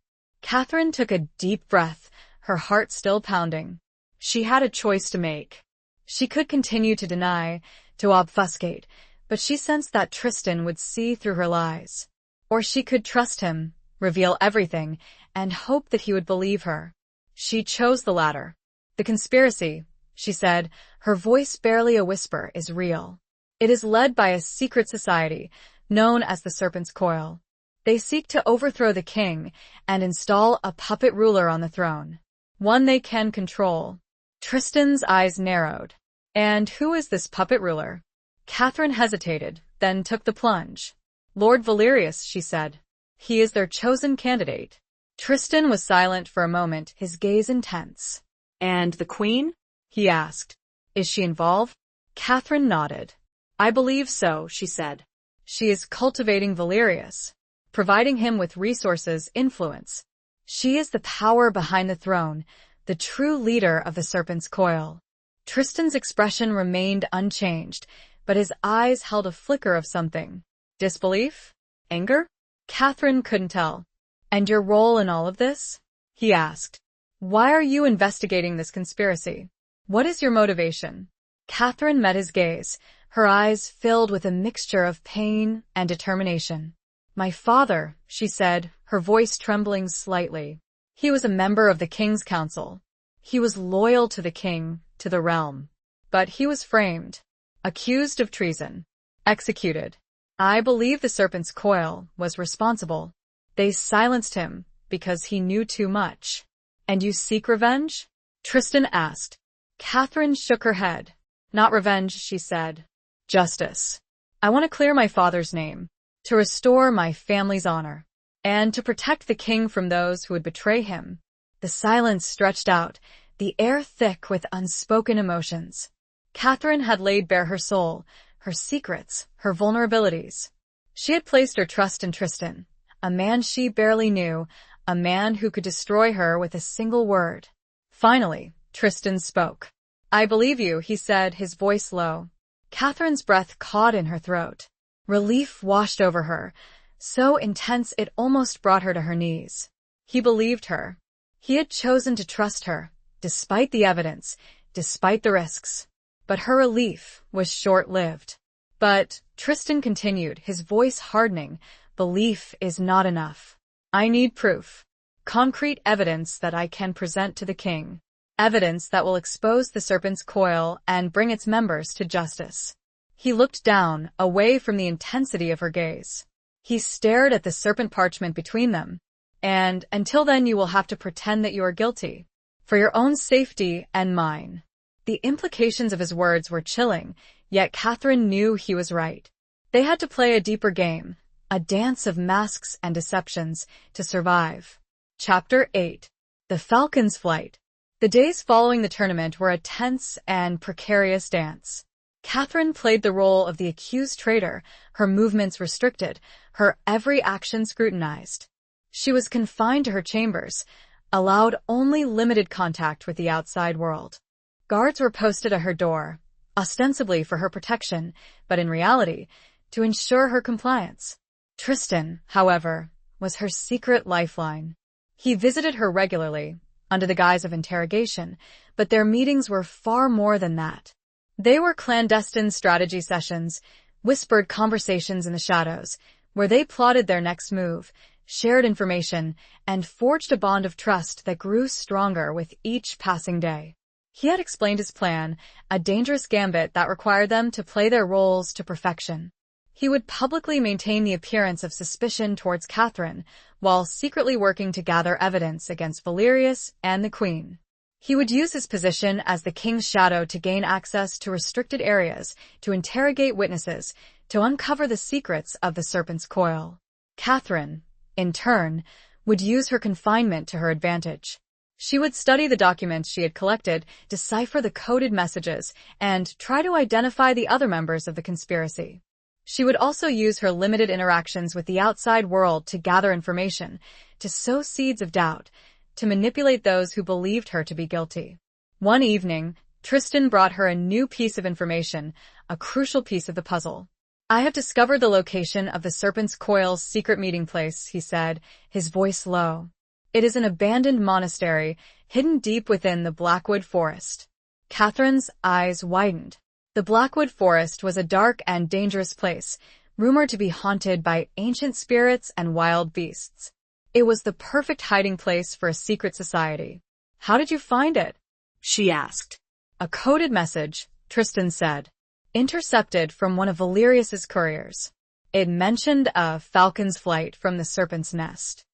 Catherine took a deep breath, her heart still pounding. She had a choice to make. She could continue to deny, to obfuscate, but she sensed that Tristan would see through her lies. Or she could trust him, reveal everything, and hope that he would believe her. She chose the latter. "The conspiracy," she said, her voice barely a whisper, "is real. It is led by a secret society, known as the Serpent's Coil. They seek to overthrow the king and install a puppet ruler on the throne. One they can control." Tristan's eyes narrowed. "And who is this puppet ruler?" Catherine hesitated, then took the plunge. "Lord Valerius," she said. "He is their chosen candidate." Tristan was silent for a moment, his gaze intense. "And the queen?" he asked. "Is she involved?" Catherine nodded. "I believe so," she said. "She is cultivating Valerius, providing him with resources, influence. She is the power behind the throne, the true leader of the Serpent's Coil." Tristan's expression remained unchanged, but his eyes held a flicker of something. Disbelief? Anger? Catherine couldn't tell. "And your role in all of this?" he asked. "Why are you investigating this conspiracy? What is your motivation?" Catherine met his gaze, her eyes filled with a mixture of pain and determination. "My father," she said, her voice trembling slightly. "He was a member of the King's Council. He was loyal to the king, to the realm. But he was framed, accused of treason, executed. I believe the Serpent's Coil was responsible. They silenced him because he knew too much." "And you seek revenge?" Tristan asked. Catherine shook her head. "Not revenge," she said. "Justice. I want to clear my father's name, to restore my family's honor, and to protect the king from those who would betray him." The silence stretched out, the air thick with unspoken emotions. Catherine had laid bare her soul, her secrets, her vulnerabilities. She had placed her trust in Tristan, a man she barely knew, a man who could destroy her with a single word. Finally, Tristan spoke. "I believe you," he said, his voice low. Catherine's breath caught in her throat. Relief washed over her, so intense it almost brought her to her knees. He believed her. He had chosen to trust her, despite the evidence, despite the risks. But her relief was short-lived. "But," Tristan continued, his voice hardening, "belief is not enough. I need proof. Concrete evidence that I can present to the king. Evidence that will expose the Serpent's Coil and bring its members to justice." He looked down, away from the intensity of her gaze. He stared at the serpent parchment between them. "And until then you will have to pretend that you are guilty. For your own safety and mine." The implications of his words were chilling, yet Catherine knew he was right. They had to play a deeper game, a dance of masks and deceptions, to survive. Chapter 8. The Falcon's Flight. The days following the tournament were a tense and precarious dance. Catherine played the role of the accused traitor, her movements restricted, her every action scrutinized. She was confined to her chambers, allowed only limited contact with the outside world. Guards were posted at her door, ostensibly for her protection, but in reality, to ensure her compliance. Tristan, however, was her secret lifeline. He visited her regularly, under the guise of interrogation, but their meetings were far more than that. They were clandestine strategy sessions, whispered conversations in the shadows, where they plotted their next move, shared information, and forged a bond of trust that grew stronger with each passing day. He had explained his plan, a dangerous gambit that required them to play their roles to perfection. He would publicly maintain the appearance of suspicion towards Catherine, while secretly working to gather evidence against Valerius and the Queen. He would use his position as the king's shadow to gain access to restricted areas, to interrogate witnesses, to uncover the secrets of the serpent's coil. Catherine, in turn, would use her confinement to her advantage. She would study the documents she had collected, decipher the coded messages, and try to identify the other members of the conspiracy. She would also use her limited interactions with the outside world to gather information, to sow seeds of doubt, to manipulate those who believed her to be guilty. One evening, Tristan brought her a new piece of information, a crucial piece of the puzzle. "I have discovered the location of the Serpent's Coil's secret meeting place," he said, his voice low. "It is an abandoned monastery, hidden deep within the Blackwood Forest." Catherine's eyes widened. The Blackwood Forest was a dark and dangerous place, rumored to be haunted by ancient spirits and wild beasts. It was the perfect hiding place for a secret society. "How did you find it?" she asked. "A coded message," Tristan said, "intercepted from one of Valerius's couriers. It mentioned a falcon's flight from the serpent's nest.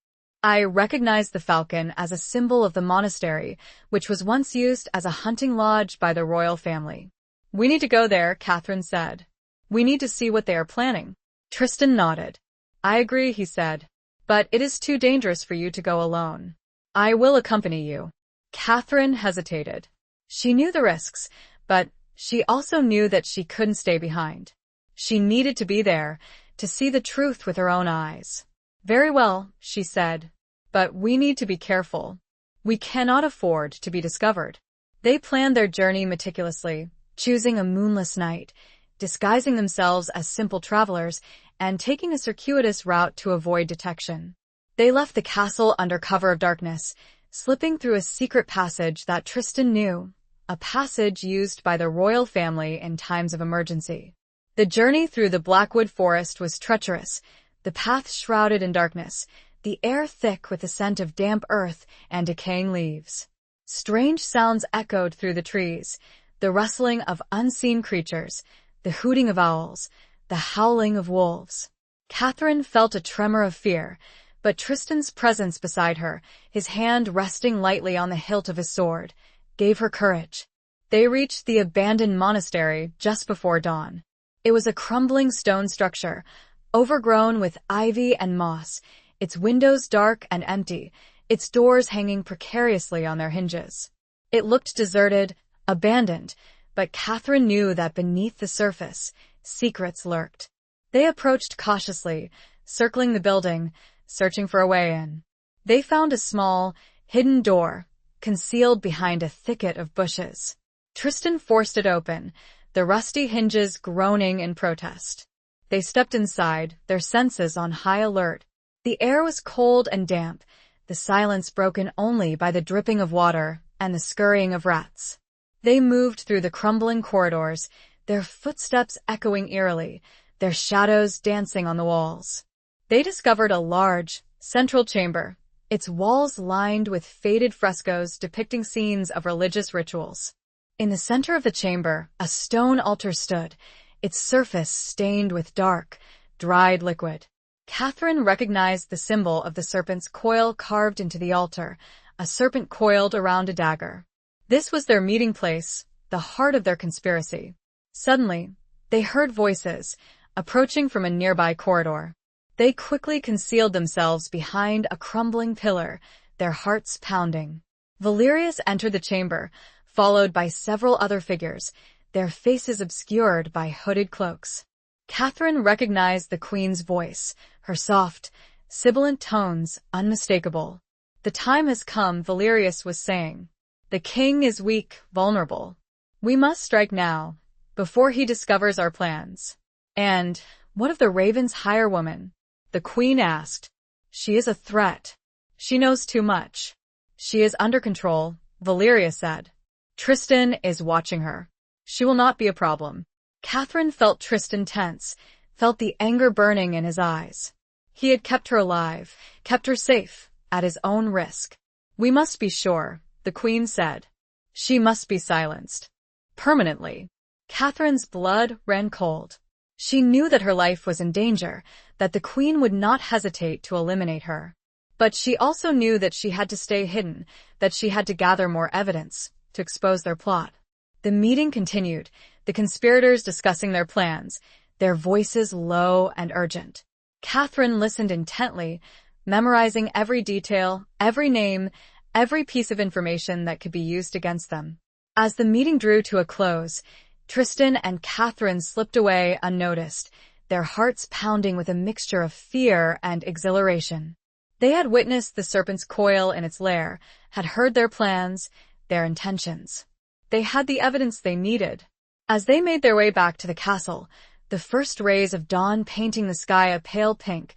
I recognized the falcon as a symbol of the monastery, which was once used as a hunting lodge by the royal family." "We need to go there," Catherine said. "We need to see what they are planning." Tristan nodded. "I agree," he said. "But it is too dangerous for you to go alone. I will accompany you." Catherine hesitated. She knew the risks, but she also knew that she couldn't stay behind. She needed to be there, to see the truth with her own eyes. "Very well," she said. "But we need to be careful. We cannot afford to be discovered." They planned their journey meticulously, choosing a moonless night, disguising themselves as simple travelers, and taking a circuitous route to avoid detection. They left the castle under cover of darkness, slipping through a secret passage that Tristan knew, a passage used by the royal family in times of emergency. The journey through the Blackwood Forest was treacherous, the path shrouded in darkness, the air thick with the scent of damp earth and decaying leaves. Strange sounds echoed through the trees, the rustling of unseen creatures, the hooting of owls, the howling of wolves. Catherine felt a tremor of fear, but Tristan's presence beside her, his hand resting lightly on the hilt of his sword, gave her courage. They reached the abandoned monastery just before dawn. It was a crumbling stone structure, overgrown with ivy and moss, its windows dark and empty, its doors hanging precariously on their hinges. It looked deserted, abandoned, but Catherine knew that beneath the surface, secrets lurked. They approached cautiously, circling the building, searching for a way in. They found a small, hidden door, concealed behind a thicket of bushes. Tristan forced it open, the rusty hinges groaning in protest. They stepped inside, their senses on high alert. The air was cold and damp, the silence broken only by the dripping of water and the scurrying of rats. They moved through the crumbling corridors, their footsteps echoing eerily, their shadows dancing on the walls. They discovered a large, central chamber, its walls lined with faded frescoes depicting scenes of religious rituals. In the center of the chamber, a stone altar stood, its surface stained with dark, dried liquid. Catherine recognized the symbol of the serpent's coil carved into the altar, a serpent coiled around a dagger. This was their meeting place, the heart of their conspiracy. Suddenly, they heard voices, approaching from a nearby corridor. They quickly concealed themselves behind a crumbling pillar, their hearts pounding. Valerius entered the chamber, followed by several other figures, their faces obscured by hooded cloaks. Catherine recognized the queen's voice, her soft, sibilant tones unmistakable. "The time has come," Valerius was saying. "The king is weak, vulnerable. We must strike now, before he discovers our plans." "And what of the Raven's hire woman?" the queen asked. "She is a threat. She knows too much." "She is under control," Valerius said. "Tristan is watching her. She will not be a problem." Catherine felt Tristan tense, felt the anger burning in his eyes. He had kept her alive, kept her safe, at his own risk. "We must be sure," the queen said. "She must be silenced. Permanently." Catherine's blood ran cold. She knew that her life was in danger, that the queen would not hesitate to eliminate her. But she also knew that she had to stay hidden, that she had to gather more evidence to expose their plot. The meeting continued, the conspirators discussing their plans, their voices low and urgent. Catherine listened intently, memorizing every detail, every name, every piece of information that could be used against them. As the meeting drew to a close, Tristan and Catherine slipped away unnoticed, their hearts pounding with a mixture of fear and exhilaration. They had witnessed the serpent's coil in its lair, had heard their plans, their intentions. They had the evidence they needed. As they made their way back to the castle, the first rays of dawn painting the sky a pale pink,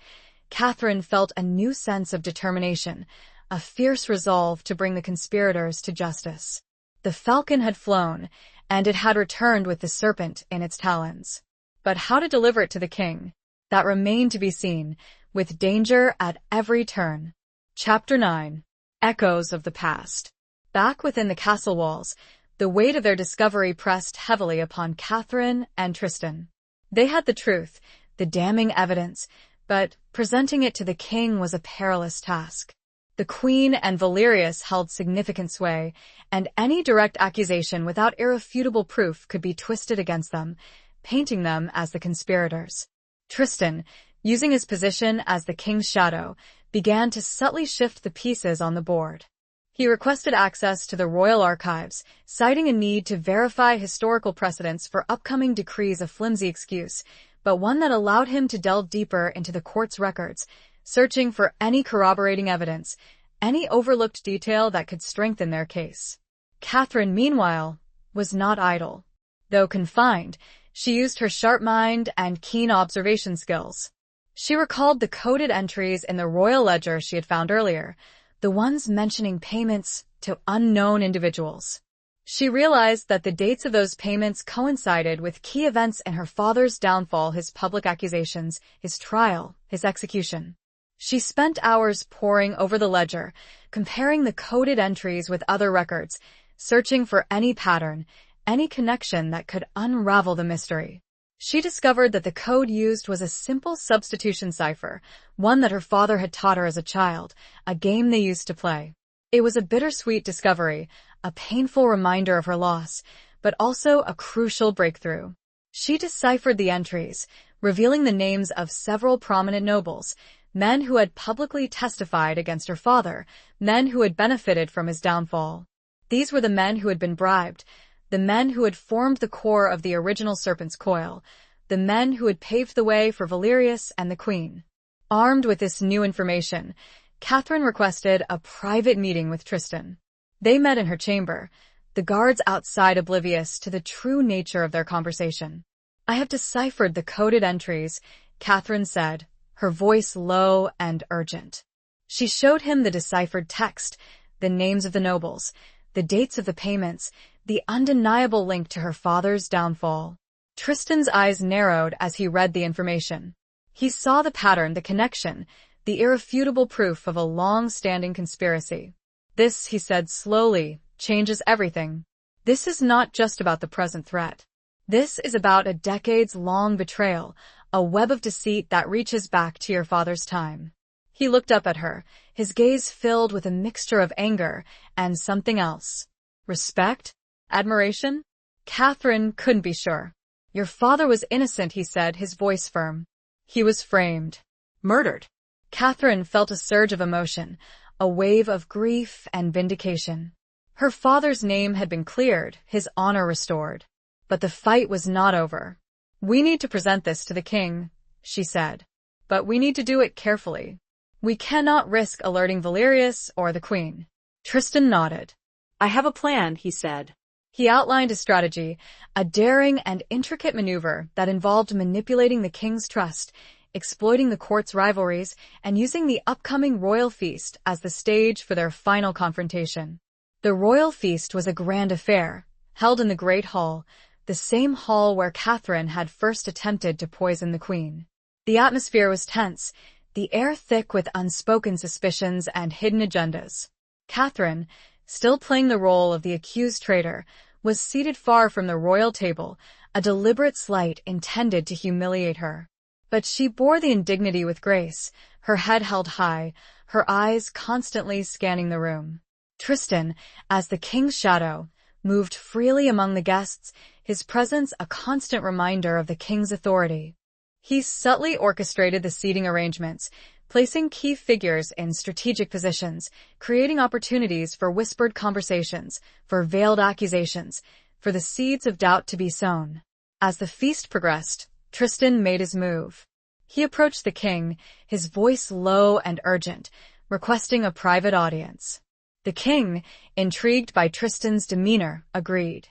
Catherine felt a new sense of determination, a fierce resolve to bring the conspirators to justice. The falcon had flown, and it had returned with the serpent in its talons. But how to deliver it to the king? That remained to be seen, with danger at every turn. Chapter 9. Echoes of the Past. Back within the castle walls, the weight of their discovery pressed heavily upon Catherine and Tristan. They had the truth, the damning evidence, but presenting it to the king was a perilous task. The queen and Valerius held significant sway, and any direct accusation without irrefutable proof could be twisted against them, painting them as the conspirators. Tristan, using his position as the king's shadow, began to subtly shift the pieces on the board. He requested access to the royal archives, citing a need to verify historical precedents for upcoming decrees, a flimsy excuse, but one that allowed him to delve deeper into the court's records, searching for any corroborating evidence, any overlooked detail that could strengthen their case. Catherine, meanwhile, was not idle. Though confined, she used her sharp mind and keen observation skills. She recalled the coded entries in the royal ledger she had found earlier, the ones mentioning payments to unknown individuals. She realized that the dates of those payments coincided with key events in her father's downfall, his public accusations, his trial, his execution. She spent hours poring over the ledger, comparing the coded entries with other records, searching for any pattern, any connection that could unravel the mystery. She discovered that the code used was a simple substitution cipher, one that her father had taught her as a child, a game they used to play. It was a bittersweet discovery, a painful reminder of her loss, but also a crucial breakthrough. She deciphered the entries, revealing the names of several prominent nobles, men who had publicly testified against her father, men who had benefited from his downfall. These were the men who had been bribed, the men who had formed the core of the original serpent's coil, the men who had paved the way for Valerius and the queen. Armed with this new information, Catherine requested a private meeting with Tristan. They met in her chamber, the guards outside oblivious to the true nature of their conversation. "I have deciphered the coded entries," Catherine said, her voice low and urgent. She showed him the deciphered text, the names of the nobles, the dates of the payments, the undeniable link to her father's downfall. Tristan's eyes narrowed as he read the information. He saw the pattern, the connection, the irrefutable proof of a long-standing conspiracy. "This," he said slowly, "changes everything. This is not just about the present threat. This is about a decades-long betrayal, a web of deceit that reaches back to your father's time." He looked up at her, his gaze filled with a mixture of anger and something else. Respect? Admiration? Catherine couldn't be sure. "Your father was innocent," he said, his voice firm. "He was framed. Murdered." Catherine felt a surge of emotion, a wave of grief and vindication. Her father's name had been cleared, his honor restored. But the fight was not over. "We need to present this to the king," she said. "But we need to do it carefully. We cannot risk alerting Valerius or the queen." Tristan nodded. "I have a plan," he said. He outlined a strategy, a daring and intricate maneuver that involved manipulating the king's trust, exploiting the court's rivalries, and using the upcoming royal feast as the stage for their final confrontation. The royal feast was a grand affair, held in the Great Hall, the same hall where Catherine had first attempted to poison the queen. The atmosphere was tense, the air thick with unspoken suspicions and hidden agendas. Catherine, still playing the role of the accused traitor, was seated far from the royal table, a deliberate slight intended to humiliate her. But she bore the indignity with grace, her head held high, her eyes constantly scanning the room. Tristan, as the king's shadow, moved freely among the guests, his presence a constant reminder of the king's authority. He subtly orchestrated the seating arrangements, placing key figures in strategic positions, creating opportunities for whispered conversations, for veiled accusations, for the seeds of doubt to be sown. As the feast progressed, Tristan made his move. He approached the king, his voice low and urgent, requesting a private audience. The king, intrigued by Tristan's demeanor, agreed.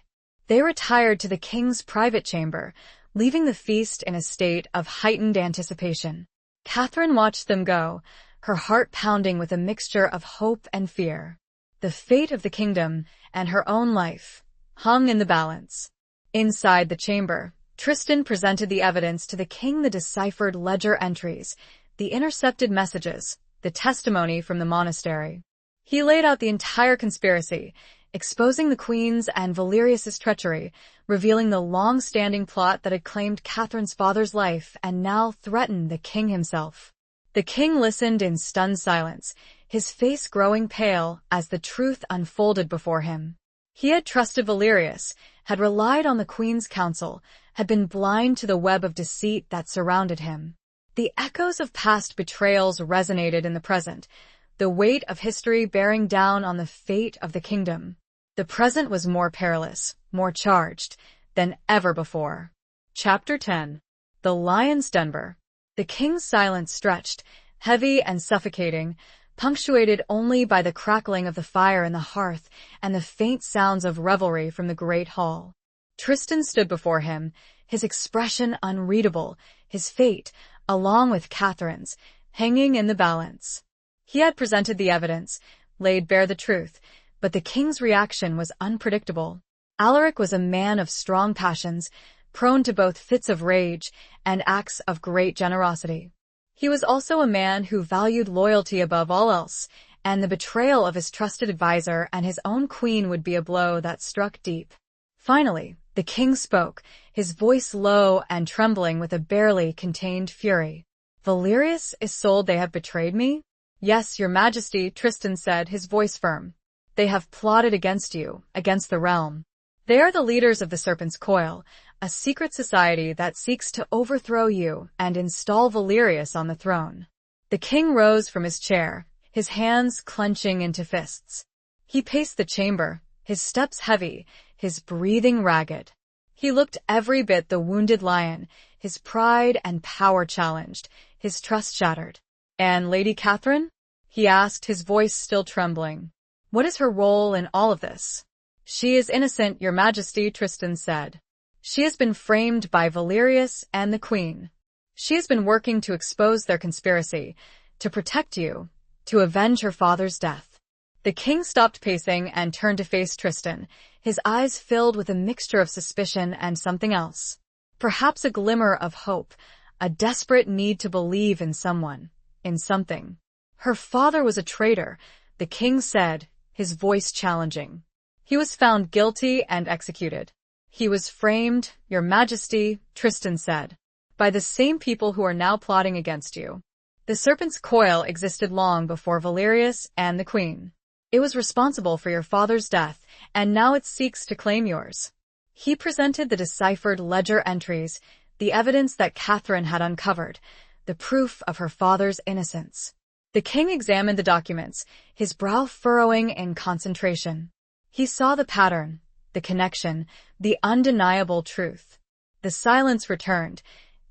They retired to the king's private chamber, leaving the feast in a state of heightened anticipation. Catherine watched them go, her heart pounding with a mixture of hope and fear. The fate of the kingdom and her own life hung in the balance. Inside the chamber, Tristan presented the evidence to the king: the deciphered ledger entries, the intercepted messages, the testimony from the monastery. He laid out the entire conspiracy, exposing the queen's and Valerius's treachery, revealing the long-standing plot that had claimed Catherine's father's life and now threatened the king himself. The king listened in stunned silence, his face growing pale as the truth unfolded before him. He had trusted Valerius, had relied on the queen's counsel, had been blind to the web of deceit that surrounded him. The echoes of past betrayals resonated in the present, the weight of history bearing down on the fate of the kingdom. The present was more perilous, more charged than ever before. Chapter 10. The Lion's Denver. The king's silence stretched, heavy and suffocating, punctuated only by the crackling of the fire in the hearth and the faint sounds of revelry from the great hall. Tristan stood before him, his expression unreadable, his fate, along with Catherine's, hanging in the balance. He had presented the evidence, laid bare the truth, but the king's reaction was unpredictable. Alaric was a man of strong passions, prone to both fits of rage and acts of great generosity. He was also a man who valued loyalty above all else, and the betrayal of his trusted advisor and his own queen would be a blow that struck deep. Finally, the king spoke, his voice low and trembling with a barely contained fury. "Valerius is sold. They have betrayed me?" "Yes, your majesty," Tristan said, his voice firm. "They have plotted against you, against the realm. They are the leaders of the Serpent's Coil, a secret society that seeks to overthrow you and install Valerius on the throne." The king rose from his chair, his hands clenching into fists. He paced the chamber, his steps heavy, his breathing ragged. He looked every bit the wounded lion, his pride and power challenged, his trust shattered. "And Lady Catherine?" he asked, his voice still trembling. "What is her role in all of this?" "She is innocent, your majesty," Tristan said. "She has been framed by Valerius and the queen. She has been working to expose their conspiracy, to protect you, to avenge her father's death." The king stopped pacing and turned to face Tristan, his eyes filled with a mixture of suspicion and something else. Perhaps a glimmer of hope, a desperate need to believe in someone, in something. "Her father was a traitor," the king said, his voice challenging. "He was found guilty and executed." "He was framed, your majesty," Tristan said, "by the same people who are now plotting against you. The Serpent's Coil existed long before Valerius and the queen. It was responsible for your father's death, and now it seeks to claim yours." He presented the deciphered ledger entries, the evidence that Catherine had uncovered, the proof of her father's innocence. The king examined the documents, his brow furrowing in concentration. He saw the pattern, the connection, the undeniable truth. The silence returned,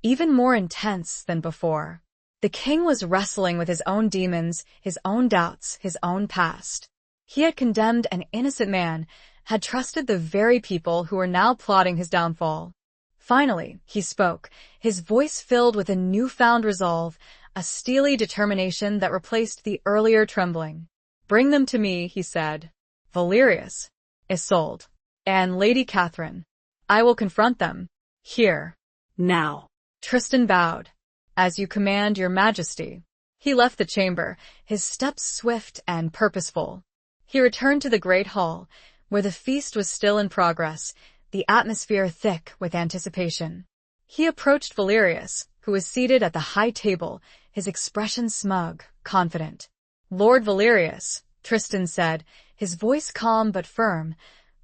even more intense than before. The king was wrestling with his own demons, his own doubts, his own past. He had condemned an innocent man, had trusted the very people who were now plotting his downfall. Finally, he spoke, his voice filled with a newfound resolve, a steely determination that replaced the earlier trembling. "Bring them to me," he said. "Valerius, Isolde, and Lady Catherine. I will confront them. Here. Now." Tristan bowed. "As you command, your majesty." He left the chamber, his steps swift and purposeful. He returned to the great hall, where the feast was still in progress, the atmosphere thick with anticipation. He approached Valerius, who was seated at the high table, his expression smug, confident. "Lord Valerius," Tristan said, his voice calm but firm,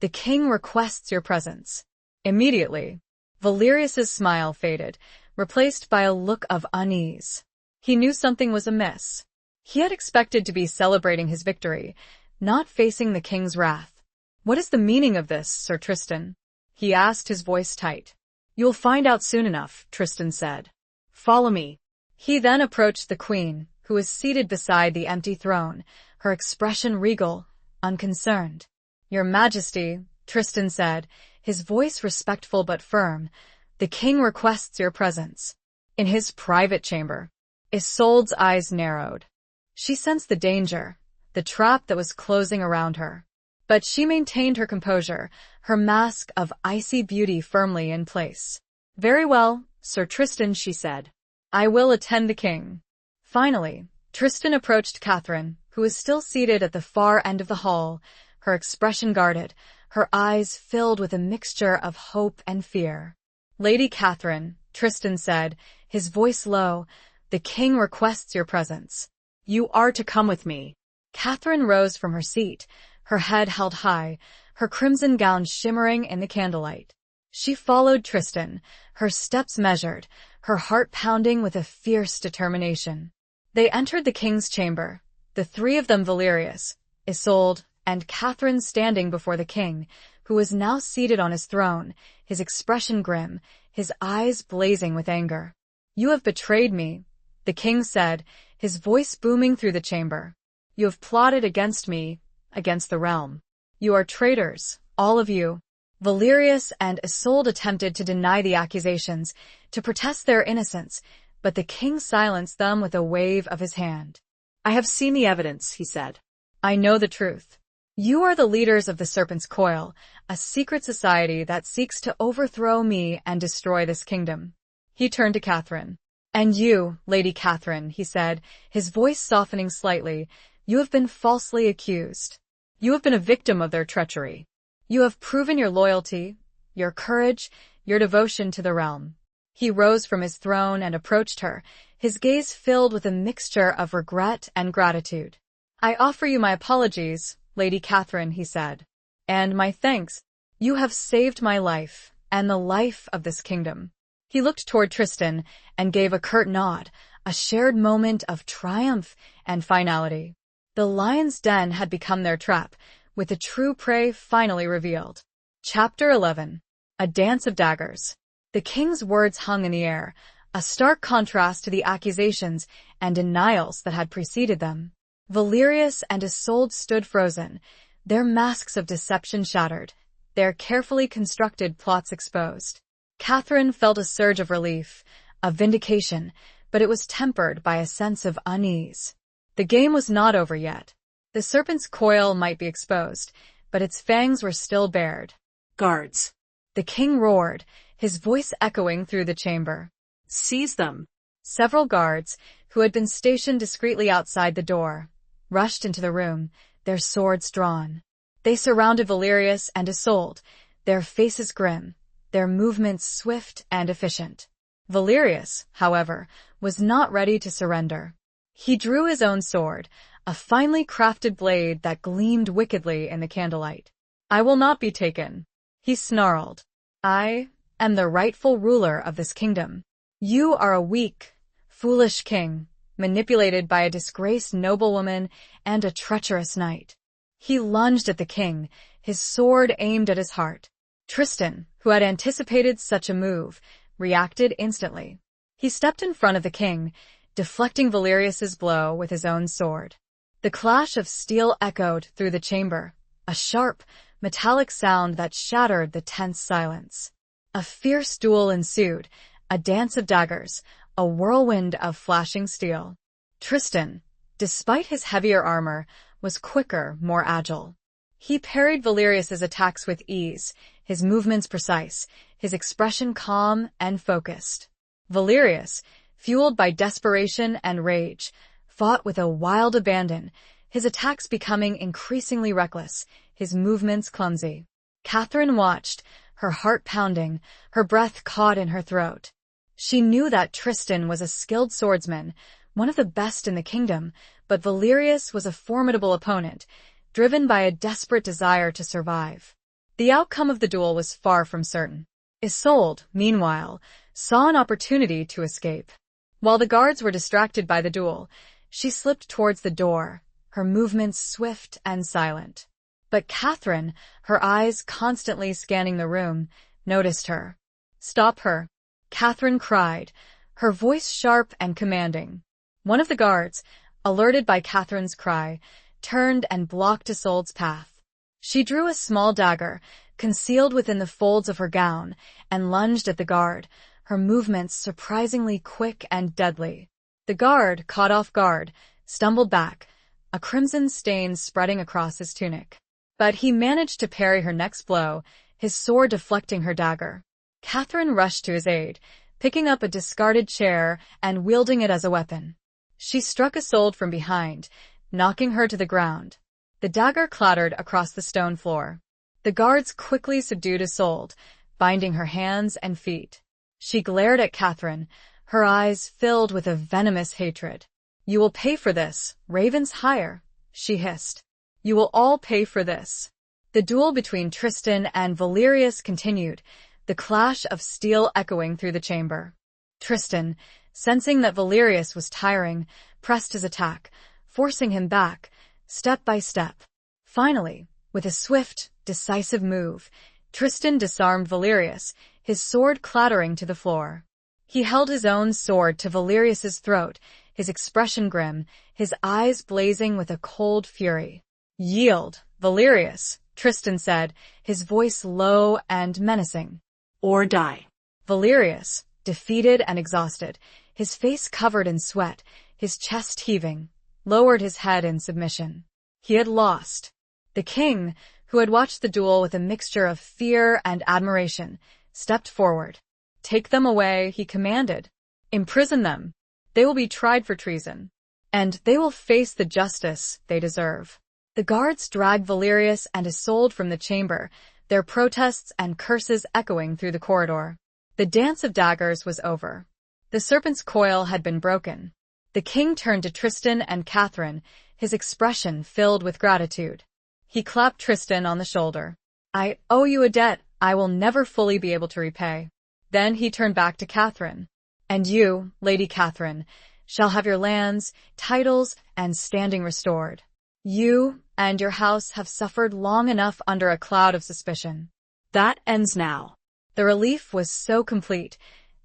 "the king requests your presence." Immediately, Valerius's smile faded, replaced by a look of unease. He knew something was amiss. He had expected to be celebrating his victory, not facing the king's wrath. "What is the meaning of this, Sir Tristan?" he asked, his voice tight. "You'll find out soon enough," Tristan said. "Follow me." He then approached the queen, who was seated beside the empty throne, her expression regal, unconcerned. "Your Majesty," Tristan said, his voice respectful but firm, "the king requests your presence." In his private chamber, Isolde's eyes narrowed. She sensed the danger, the trap that was closing around her. But she maintained her composure, her mask of icy beauty firmly in place. "Very well, Sir Tristan," she said. "I will attend the king." Finally, Tristan approached Catherine, who was still seated at the far end of the hall, her expression guarded, her eyes filled with a mixture of hope and fear. "Lady Catherine," Tristan said, his voice low, "the king requests your presence. You are to come with me." Catherine rose from her seat, her head held high, her crimson gown shimmering in the candlelight. She followed Tristan, her steps measured, her heart pounding with a fierce determination. They entered the king's chamber, the three of them Valerius, Isolde, and Catherine standing before the king, who was now seated on his throne, his expression grim, his eyes blazing with anger. "You have betrayed me," the king said, his voice booming through the chamber. "You have plotted against me, against the realm. You are traitors, all of you." Valerius and Isolde attempted to deny the accusations, to protest their innocence, but the king silenced them with a wave of his hand. "I have seen the evidence," he said. "I know the truth. You are the leaders of the Serpent's Coil, a secret society that seeks to overthrow me and destroy this kingdom." He turned to Catherine. "And you, Lady Catherine," he said, his voice softening slightly, "you have been falsely accused. You have been a victim of their treachery. You have proven your loyalty, your courage, your devotion to the realm." He rose from his throne and approached her, his gaze filled with a mixture of regret and gratitude. "I offer you my apologies, Lady Catherine," he said, "and my thanks. You have saved my life, and the life of this kingdom." He looked toward Tristan and gave a curt nod, a shared moment of triumph and finality. The lion's den had become their trap, with the true prey finally revealed. Chapter 11. A Dance of Daggers. The king's words hung in the air, a stark contrast to the accusations and denials that had preceded them. Valerius and Isolde stood frozen, their masks of deception shattered, their carefully constructed plots exposed. Catherine felt a surge of relief, of vindication, but it was tempered by a sense of unease. The game was not over yet. The serpent's coil might be exposed, but its fangs were still bared. "Guards!" the king roared, his voice echoing through the chamber. "Seize them!" Several guards, who had been stationed discreetly outside the door, rushed into the room, their swords drawn. They surrounded Valerius and Isolde, their faces grim, their movements swift and efficient. Valerius, however, was not ready to surrender. He drew his own sword, a finely crafted blade that gleamed wickedly in the candlelight. "I will not be taken," he snarled. "I am the rightful ruler of this kingdom. You are a weak, foolish king, manipulated by a disgraced noblewoman and a treacherous knight." He lunged at the king, his sword aimed at his heart. Tristan, who had anticipated such a move, reacted instantly. He stepped in front of the king, deflecting Valerius's blow with his own sword. The clash of steel echoed through the chamber, a sharp, metallic sound that shattered the tense silence. A fierce duel ensued, a dance of daggers, a whirlwind of flashing steel. Tristan, despite his heavier armor, was quicker, more agile. He parried Valerius's attacks with ease, his movements precise, his expression calm and focused. Valerius, fueled by desperation and rage, fought with a wild abandon, his attacks becoming increasingly reckless, his movements clumsy. Catherine watched, her heart pounding, her breath caught in her throat. She knew that Tristan was a skilled swordsman, one of the best in the kingdom, but Valerius was a formidable opponent, driven by a desperate desire to survive. The outcome of the duel was far from certain. Isolde, meanwhile, saw an opportunity to escape. While the guards were distracted by the duel, she slipped towards the door, her movements swift and silent. But Catherine, her eyes constantly scanning the room, noticed her. "Stop her!" Catherine cried, her voice sharp and commanding. One of the guards, alerted by Catherine's cry, turned and blocked Isolde's path. She drew a small dagger, concealed within the folds of her gown, and lunged at the guard, her movements surprisingly quick and deadly. The guard, caught off guard, stumbled back, a crimson stain spreading across his tunic. But he managed to parry her next blow, his sword deflecting her dagger. Catherine rushed to his aid, picking up a discarded chair and wielding it as a weapon. She struck Isolde from behind, knocking her to the ground. The dagger clattered across the stone floor. The guards quickly subdued Isolde, binding her hands and feet. She glared at Catherine, her eyes filled with a venomous hatred. "You will pay for this, Raven's hire," she hissed. "You will all pay for this." The duel between Tristan and Valerius continued, the clash of steel echoing through the chamber. Tristan, sensing that Valerius was tiring, pressed his attack, forcing him back, step by step. Finally, with a swift, decisive move, Tristan disarmed Valerius, his sword clattering to the floor. He held his own sword to Valerius's throat, his expression grim, his eyes blazing with a cold fury. "Yield, Valerius," Tristan said, his voice low and menacing. "Or die." Valerius, defeated and exhausted, his face covered in sweat, his chest heaving, lowered his head in submission. He had lost. The king, who had watched the duel with a mixture of fear and admiration, stepped forward. "Take them away," he commanded. "Imprison them. They will be tried for treason. And they will face the justice they deserve." The guards dragged Valerius and Isolde from the chamber, their protests and curses echoing through the corridor. The dance of daggers was over. The serpent's coil had been broken. The king turned to Tristan and Catherine, his expression filled with gratitude. He clapped Tristan on the shoulder. "I owe you a debt I will never fully be able to repay." Then he turned back to Catherine. "And you, Lady Catherine, shall have your lands, titles, and standing restored. You and your house have suffered long enough under a cloud of suspicion. That ends now." The relief was so complete,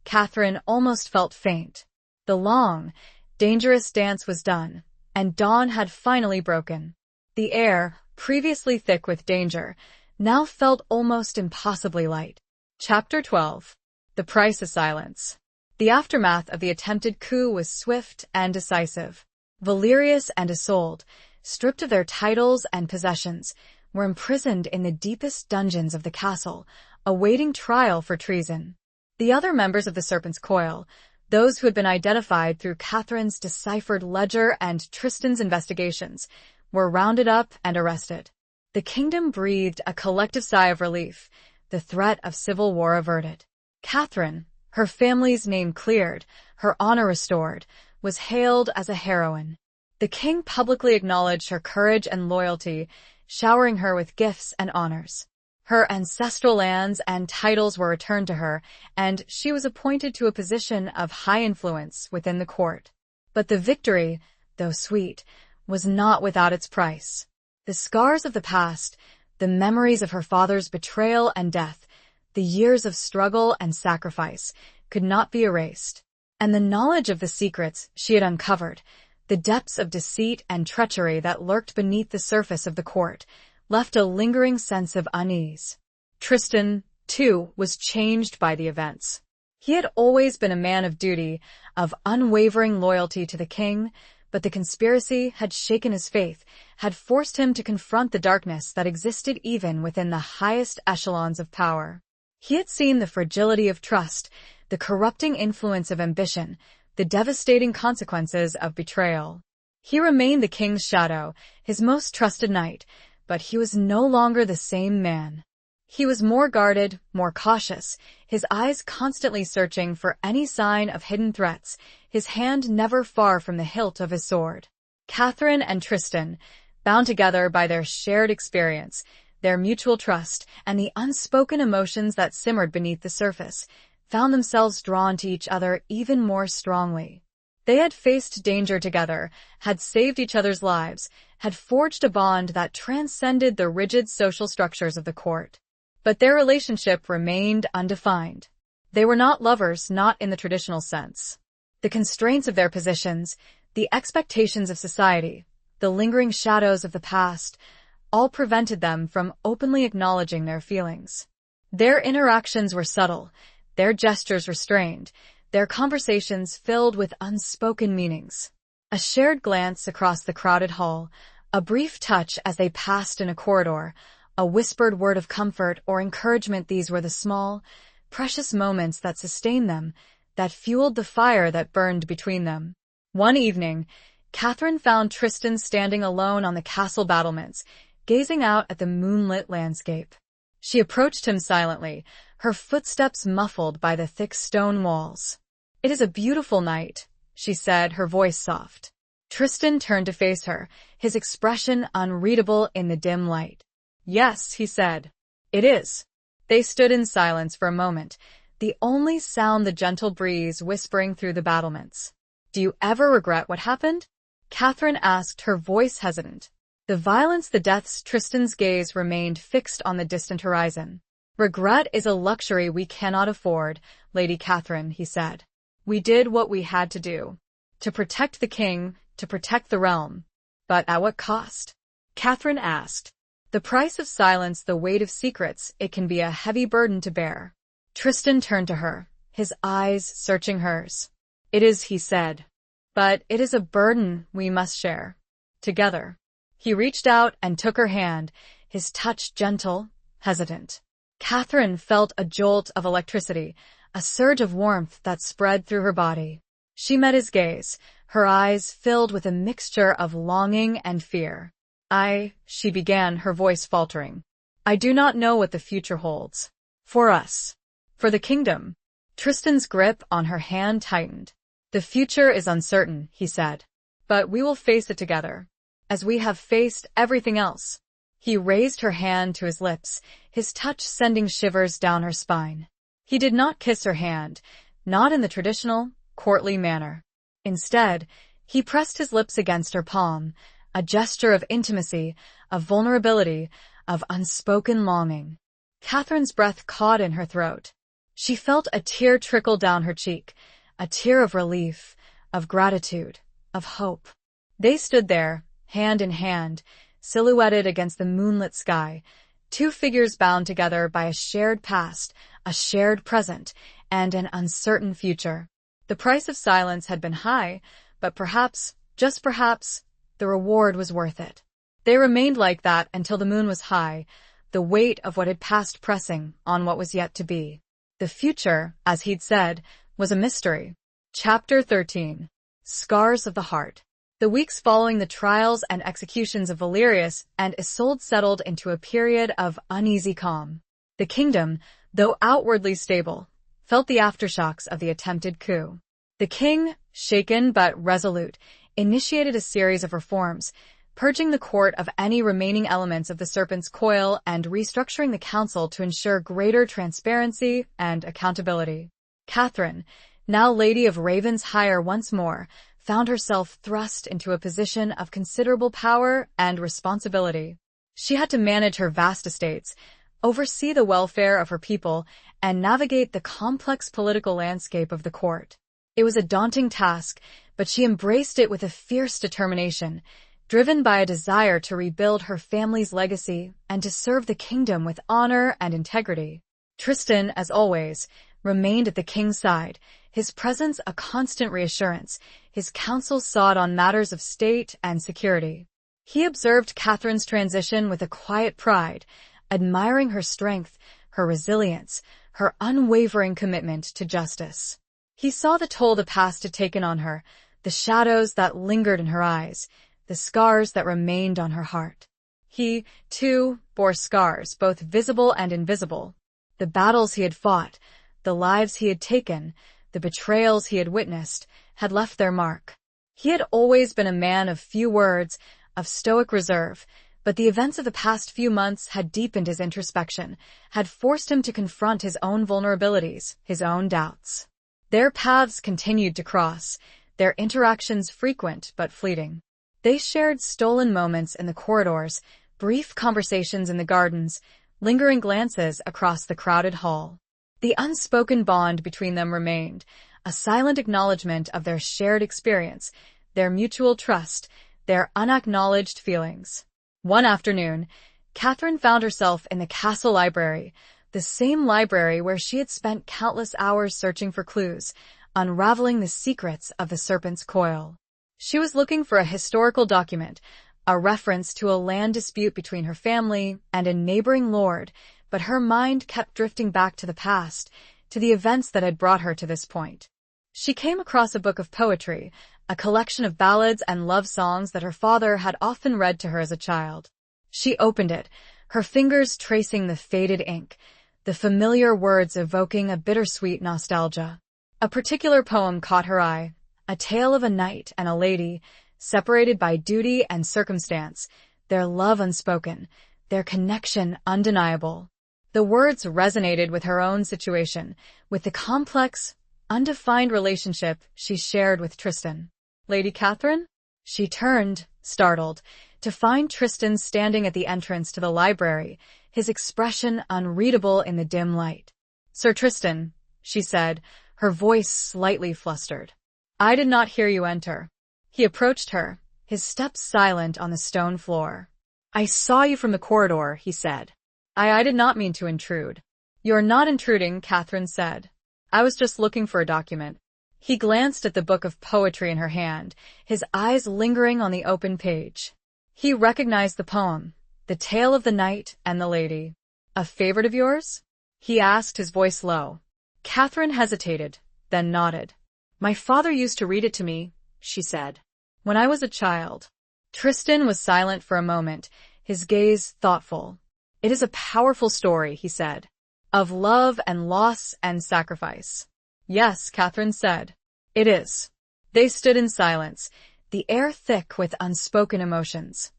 Catherine almost felt faint. The long, dangerous dance was done, and dawn had finally broken. The air, previously thick with danger, now felt almost impossibly light. Chapter 12. The Price of Silence. The aftermath of the attempted coup was swift and decisive. Valerius and Isolde, stripped of their titles and possessions, were imprisoned in the deepest dungeons of the castle, awaiting trial for treason. The other members of the Serpent's Coil, those who had been identified through Catherine's deciphered ledger and Tristan's investigations, were rounded up and arrested. The kingdom breathed a collective sigh of relief, the threat of civil war averted. Catherine, her family's name cleared, her honor restored, was hailed as a heroine. The king publicly acknowledged her courage and loyalty, showering her with gifts and honors. Her ancestral lands and titles were returned to her, and she was appointed to a position of high influence within the court. But the victory, though sweet, was not without its price. The scars of the past, the memories of her father's betrayal and death, the years of struggle and sacrifice, could not be erased. And the knowledge of the secrets she had uncovered, the depths of deceit and treachery that lurked beneath the surface of the court, left a lingering sense of unease. Tristan, too, was changed by the events. He had always been a man of duty, of unwavering loyalty to the king, but the conspiracy had shaken his faith, had forced him to confront the darkness that existed even within the highest echelons of power. He had seen the fragility of trust, the corrupting influence of ambition, the devastating consequences of betrayal. He remained the king's shadow, his most trusted knight, but he was no longer the same man. He was more guarded, more cautious, his eyes constantly searching for any sign of hidden threats, his hand never far from the hilt of his sword. Catherine and Tristan, bound together by their shared experience, their mutual trust, and the unspoken emotions that simmered beneath the surface, found themselves drawn to each other even more strongly. They had faced danger together, had saved each other's lives, had forged a bond that transcended the rigid social structures of the court. But their relationship remained undefined. They were not lovers, not in the traditional sense. The constraints of their positions, the expectations of society, the lingering shadows of the past, all prevented them from openly acknowledging their feelings. Their interactions were subtle, their gestures restrained, their conversations filled with unspoken meanings. A shared glance across the crowded hall, a brief touch as they passed in a corridor, a whispered word of comfort or encouragement, these were the small, precious moments that sustained them, that fueled the fire that burned between them. One evening, Catherine found Tristan standing alone on the castle battlements, gazing out at the moonlit landscape. She approached him silently, her footsteps muffled by the thick stone walls. "It is a beautiful night," she said, her voice soft. Tristan turned to face her, his expression unreadable in the dim light. "Yes," he said. "It is." They stood in silence for a moment, the only sound the gentle breeze whispering through the battlements. "Do you ever regret what happened?" Catherine asked, her voice hesitant. The violence, the deaths, Tristan's gaze remained fixed on the distant horizon. "Regret is a luxury we cannot afford, Lady Catherine," he said. "We did what we had to do. To protect the king, to protect the realm. But at what cost?" Catherine asked. "The price of silence, the weight of secrets, it can be a heavy burden to bear." Tristan turned to her, his eyes searching hers. "It is," he said. "But it is a burden we must share. Together." He reached out and took her hand, his touch gentle, hesitant. Catherine felt a jolt of electricity, a surge of warmth that spread through her body. She met his gaze, her eyes filled with a mixture of longing and fear. She began, her voice faltering. "I do not know what the future holds. For us. For the kingdom." Tristan's grip on her hand tightened. "The future is uncertain," he said. "But we will face it together. As we have faced everything else." He raised her hand to his lips, his touch sending shivers down her spine. He did not kiss her hand, not in the traditional, courtly manner. Instead, he pressed his lips against her palm, a gesture of intimacy, of vulnerability, of unspoken longing. Catherine's breath caught in her throat. She felt a tear trickle down her cheek, a tear of relief, of gratitude, of hope. They stood there, hand in hand, silhouetted against the moonlit sky, two figures bound together by a shared past, a shared present, and an uncertain future. The price of silence had been high, but perhaps, just perhaps, the reward was worth it. They remained like that until the moon was high, the weight of what had passed pressing on what was yet to be. The future, as he'd said, was a mystery. Chapter 13. Scars of the Heart. The weeks following the trials and executions of Valerius and Isolde settled into a period of uneasy calm. The kingdom, though outwardly stable, felt the aftershocks of the attempted coup. The king, shaken but resolute, initiated a series of reforms, purging the court of any remaining elements of the serpent's coil and restructuring the council to ensure greater transparency and accountability. Catherine, now Lady of Ravensshire once more, found herself thrust into a position of considerable power and responsibility. She had to manage her vast estates, oversee the welfare of her people, and navigate the complex political landscape of the court. It was a daunting task, but she embraced it with a fierce determination, driven by a desire to rebuild her family's legacy and to serve the kingdom with honor and integrity. Tristan, as always, remained at the king's side, his presence a constant reassurance, his counsel sought on matters of state and security. He observed Catherine's transition with a quiet pride, admiring her strength, her resilience, her unwavering commitment to justice. He saw the toll the past had taken on her, the shadows that lingered in her eyes, the scars that remained on her heart. He, too, bore scars, both visible and invisible. The battles he had fought, the lives he had taken, the betrayals he had witnessed, had left their mark. He had always been a man of few words, of stoic reserve, but the events of the past few months had deepened his introspection, had forced him to confront his own vulnerabilities, his own doubts. Their paths continued to cross, their interactions frequent but fleeting. They shared stolen moments in the corridors, brief conversations in the gardens, lingering glances across the crowded hall. The unspoken bond between them remained, a silent acknowledgement of their shared experience, their mutual trust, their unacknowledged feelings. One afternoon, Catherine found herself in the castle library, the same library where she had spent countless hours searching for clues, unraveling the secrets of the serpent's coil. She was looking for a historical document, a reference to a land dispute between her family and a neighboring lord, but her mind kept drifting back to the past, to the events that had brought her to this point. She came across a book of poetry, a collection of ballads and love songs that her father had often read to her as a child. She opened it, her fingers tracing the faded ink, the familiar words evoking a bittersweet nostalgia. A particular poem caught her eye, a tale of a knight and a lady, separated by duty and circumstance, their love unspoken, their connection undeniable. The words resonated with her own situation, with the complex, undefined relationship she shared with Tristan. Lady Catherine? She turned, startled, to find Tristan standing at the entrance to the library, his expression unreadable in the dim light. Sir Tristan, she said, her voice slightly flustered. I did not hear you enter. He approached her, his steps silent on the stone floor. I saw you from the corridor, he said. I did not mean to intrude. You're not intruding, Catherine said. I was just looking for a document. He glanced at the book of poetry in her hand, his eyes lingering on the open page. He recognized the poem, The Tale of the Knight and the Lady. A favorite of yours? He asked, his voice low. Catherine hesitated, then nodded. My father used to read it to me, she said, when I was a child. Tristan was silent for a moment, his gaze thoughtful. It is a powerful story, he said, of love and loss and sacrifice. Yes, Catherine said. It is. They stood in silence, the air thick with unspoken emotions.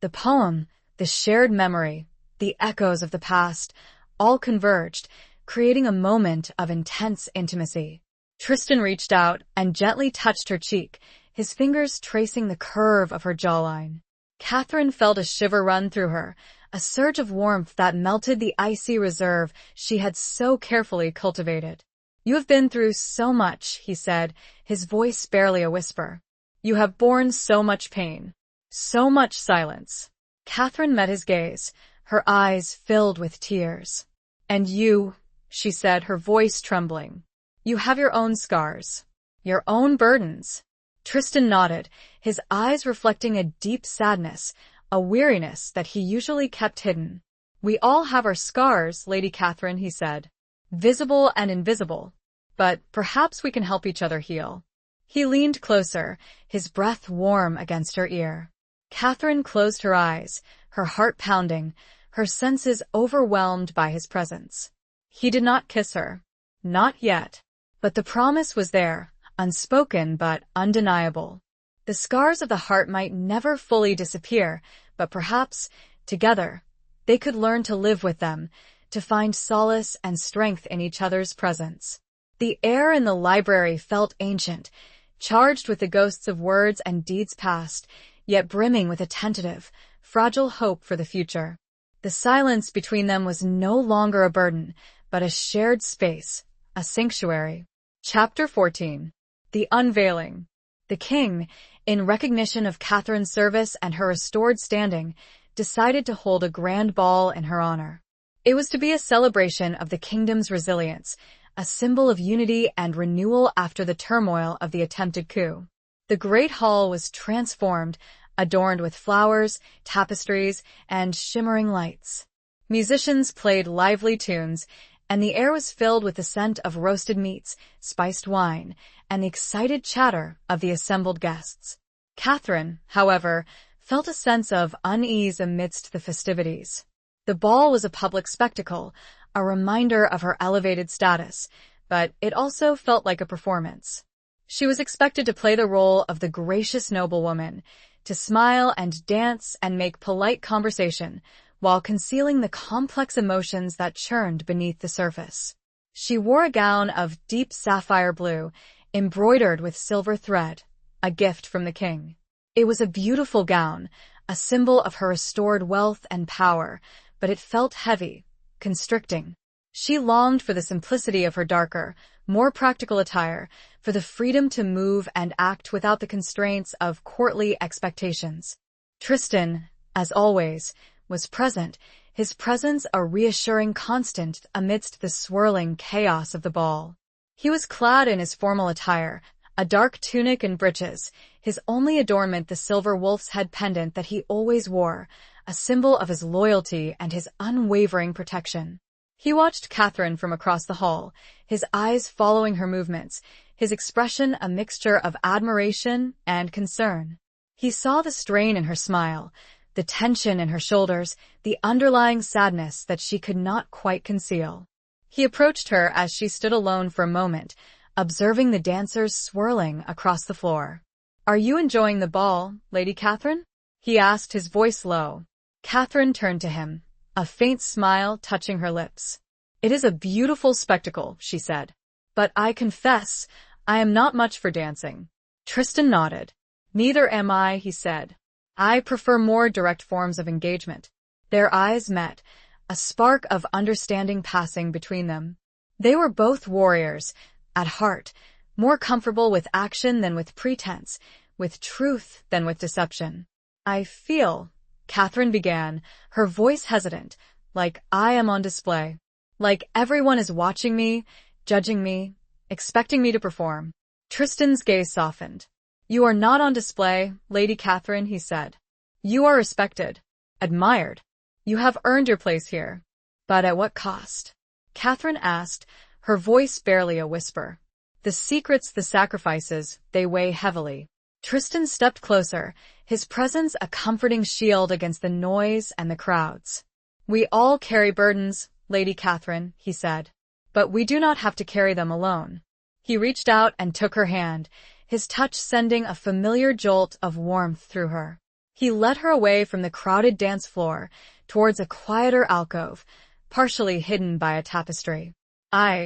The poem, the shared memory, the echoes of the past, all converged, creating a moment of intense intimacy. Tristan reached out and gently touched her cheek, his fingers tracing the curve of her jawline. Catherine felt a shiver run through her, a surge of warmth that melted the icy reserve she had so carefully cultivated. You have been through so much, he said, his voice barely a whisper. You have borne so much pain, so much silence. Catherine met his gaze, her eyes filled with tears. And you, she said, her voice trembling. You have your own scars, your own burdens. Tristan nodded, his eyes reflecting a deep sadness, a weariness that he usually kept hidden. We all have our scars, Lady Catherine, he said. Visible and invisible. But perhaps we can help each other heal. He leaned closer, his breath warm against her ear. Catherine closed her eyes, her heart pounding, her senses overwhelmed by his presence. He did not kiss her. Not yet. But the promise was there, unspoken but undeniable. The scars of the heart might never fully disappear, but perhaps, together, they could learn to live with them, to find solace and strength in each other's presence. The air in the library felt ancient, charged with the ghosts of words and deeds past, yet brimming with a tentative, fragile hope for the future. The silence between them was no longer a burden, but a shared space, a sanctuary. Chapter 14. The Unveiling. The king, in recognition of Catherine's service and her restored standing, decided to hold a grand ball in her honor. It was to be a celebration of the kingdom's resilience, a symbol of unity and renewal after the turmoil of the attempted coup. The great hall was transformed, adorned with flowers, tapestries, and shimmering lights. Musicians played lively tunes, and the air was filled with the scent of roasted meats, spiced wine, and the excited chatter of the assembled guests. Catherine, however, felt a sense of unease amidst the festivities. The ball was a public spectacle, a reminder of her elevated status, but it also felt like a performance. She was expected to play the role of the gracious noblewoman, to smile and dance and make polite conversation, while concealing the complex emotions that churned beneath the surface. She wore a gown of deep sapphire blue, embroidered with silver thread, a gift from the king. It was a beautiful gown, a symbol of her restored wealth and power, but it felt heavy, constricting. She longed for the simplicity of her darker, more practical attire, for the freedom to move and act without the constraints of courtly expectations. Tristan, as always, was present, his presence a reassuring constant amidst the swirling chaos of the ball. He was clad in his formal attire, a dark tunic and breeches, his only adornment the silver wolf's head pendant that he always wore, a symbol of his loyalty and his unwavering protection. He watched Catherine from across the hall, his eyes following her movements, his expression a mixture of admiration and concern. He saw the strain in her smile, the tension in her shoulders, the underlying sadness that she could not quite conceal. He approached her as she stood alone for a moment, observing the dancers swirling across the floor. "Are you enjoying the ball, Lady Catherine?" he asked, his voice low. Catherine turned to him, a faint smile touching her lips. "It is a beautiful spectacle," she said. "But I confess, I am not much for dancing." Tristan nodded. "Neither am I," he said. "I prefer more direct forms of engagement." Their eyes met, a spark of understanding passing between them. They were both warriors, at heart, more comfortable with action than with pretense, with truth than with deception. "I feel," Catherine began, her voice hesitant, "like I am on display. Like everyone is watching me, judging me, expecting me to perform." Tristan's gaze softened. "You are not on display, Lady Catherine," he said. "You are respected, admired. You have earned your place here." "But at what cost?" Catherine asked, her voice barely a whisper. "The secrets, the sacrifices, they weigh heavily." Tristan stepped closer, his presence a comforting shield against the noise and the crowds. "We all carry burdens, Lady Catherine," he said. "But we do not have to carry them alone." He reached out and took her hand, his touch sending a familiar jolt of warmth through her. He led her away from the crowded dance floor, towards a quieter alcove, partially hidden by a tapestry.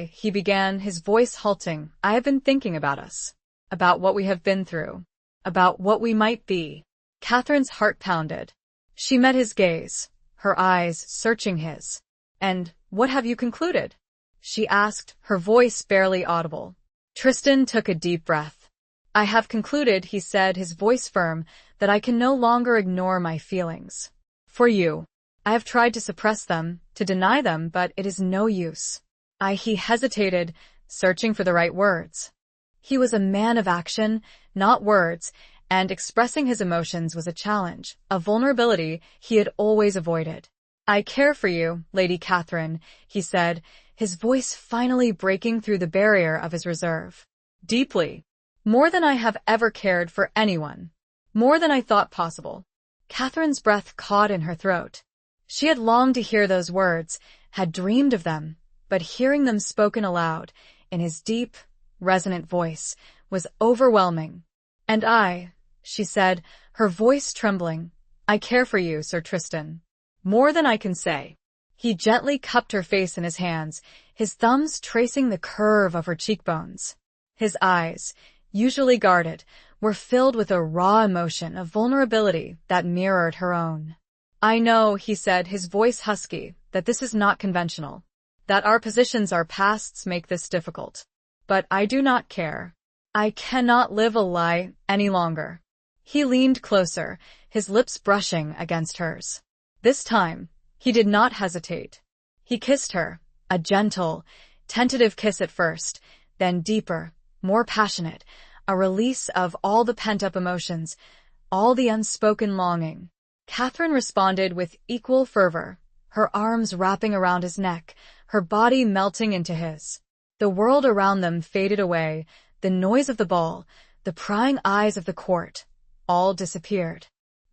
He began, his voice halting, "I have been thinking about us, about what we have been through, about what we might be." Catherine's heart pounded. She met his gaze, her eyes searching his. "And what have you concluded?" she asked, her voice barely audible. Tristan took a deep breath. "I have concluded," he said, his voice firm, "that I can no longer ignore my feelings. For you. I have tried to suppress them, to deny them, but it is no use." He hesitated, searching for the right words. He was a man of action, not words, and expressing his emotions was a challenge, a vulnerability he had always avoided. "I care for you, Lady Catherine," he said, his voice finally breaking through the barrier of his reserve. "Deeply. More than I have ever cared for anyone. More than I thought possible." Catherine's breath caught in her throat. She had longed to hear those words, had dreamed of them, but hearing them spoken aloud, in his deep, resonant voice, was overwhelming. "And she said, her voice trembling, "I care for you, Sir Tristan. More than I can say." He gently cupped her face in his hands, his thumbs tracing the curve of her cheekbones. His eyes, usually guarded, were filled with a raw emotion of vulnerability that mirrored her own. "I know," he said, his voice husky, "that this is not conventional, that our positions, our pasts make this difficult. But I do not care. I cannot live a lie any longer." He leaned closer, his lips brushing against hers. This time, he did not hesitate. He kissed her, a gentle, tentative kiss at first, then deeper, more passionate, a release of all the pent-up emotions, all the unspoken longing. Catherine responded with equal fervor, her arms wrapping around his neck, her body melting into his. The world around them faded away, the noise of the ball, the prying eyes of the court, all disappeared.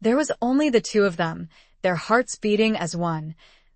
There was only the two of them, their hearts beating as one,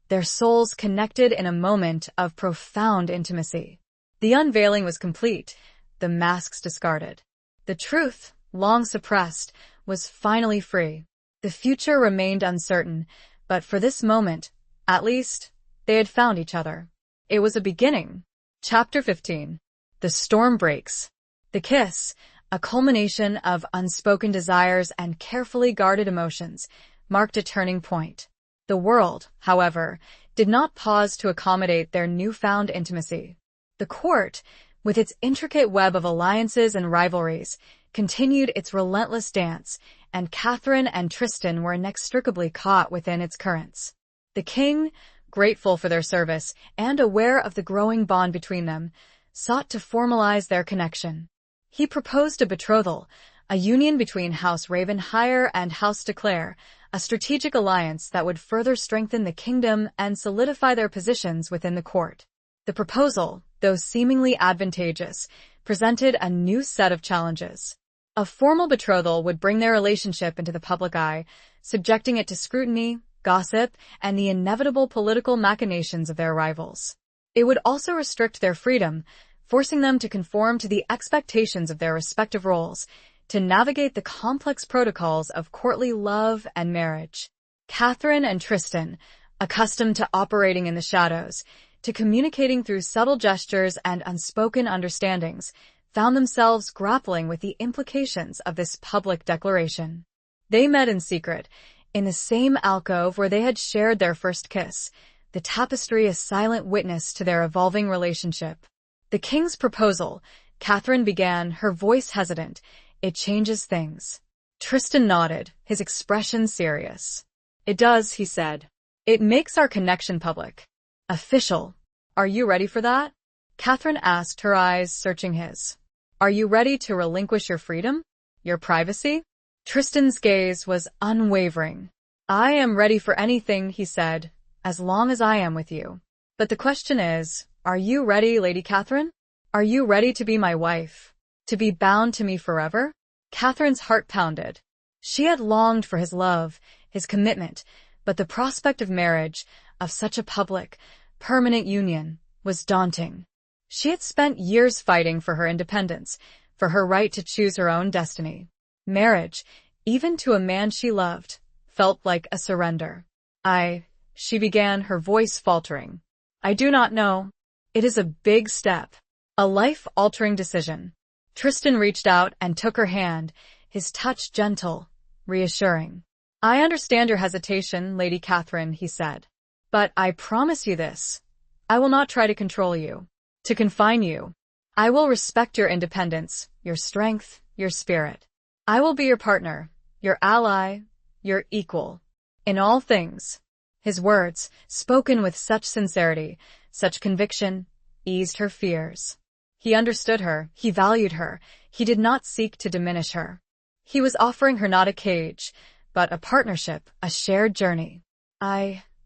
their souls connected in a moment of profound intimacy. The unveiling was complete, the masks discarded. The truth, long suppressed, was finally free. The future remained uncertain, but for this moment, at least, they had found each other. It was a beginning. Chapter 15. The storm breaks. The kiss, a culmination of unspoken desires and carefully guarded emotions, marked a turning point. The world, however, did not pause to accommodate their newfound intimacy. The court, with its intricate web of alliances and rivalries, continued its relentless dance, and Catherine and Tristan were inextricably caught within its currents. The king, grateful for their service and aware of the growing bond between them, sought to formalize their connection. He proposed a betrothal, a union between House Ravenhire and House de Clare, a strategic alliance that would further strengthen the kingdom and solidify their positions within the court. The proposal, though seemingly advantageous, presented a new set of challenges. A formal betrothal would bring their relationship into the public eye, subjecting it to scrutiny, gossip, and the inevitable political machinations of their rivals. It would also restrict their freedom, forcing them to conform to the expectations of their respective roles, to navigate the complex protocols of courtly love and marriage. Catherine and Tristan, accustomed to operating in the shadows, to communicating through subtle gestures and unspoken understandings, found themselves grappling with the implications of this public declaration. They met in secret, in the same alcove where they had shared their first kiss, the tapestry a silent witness to their evolving relationship. The king's proposal, Catherine began, her voice hesitant. It changes things. Tristan nodded, his expression serious. It does, he said. It makes our connection public. Official. Are you ready for that? Catherine asked, her eyes searching his. Are you ready to relinquish your freedom? Your privacy? Tristan's gaze was unwavering. I am ready for anything, he said, as long as I am with you. But the question is, are you ready, Lady Catherine? Are you ready to be my wife? To be bound to me forever? Catherine's heart pounded. She had longed for his love, his commitment, but the prospect of marriage, of such a public, permanent union, was daunting. She had spent years fighting for her independence, for her right to choose her own destiny. Marriage, even to a man she loved, felt like a surrender. She began, her voice faltering. I do not know. It is a big step. A life-altering decision. Tristan reached out and took her hand, his touch gentle, reassuring. I understand your hesitation, Lady Catherine, he said. But I promise you this. I will not try to control you, to confine you. I will respect your independence, your strength, your spirit. I will be your partner, your ally, your equal. In all things. His words, spoken with such sincerity, such conviction, eased her fears. He understood her, he valued her, he did not seek to diminish her. He was offering her not a cage, but a partnership, a shared journey.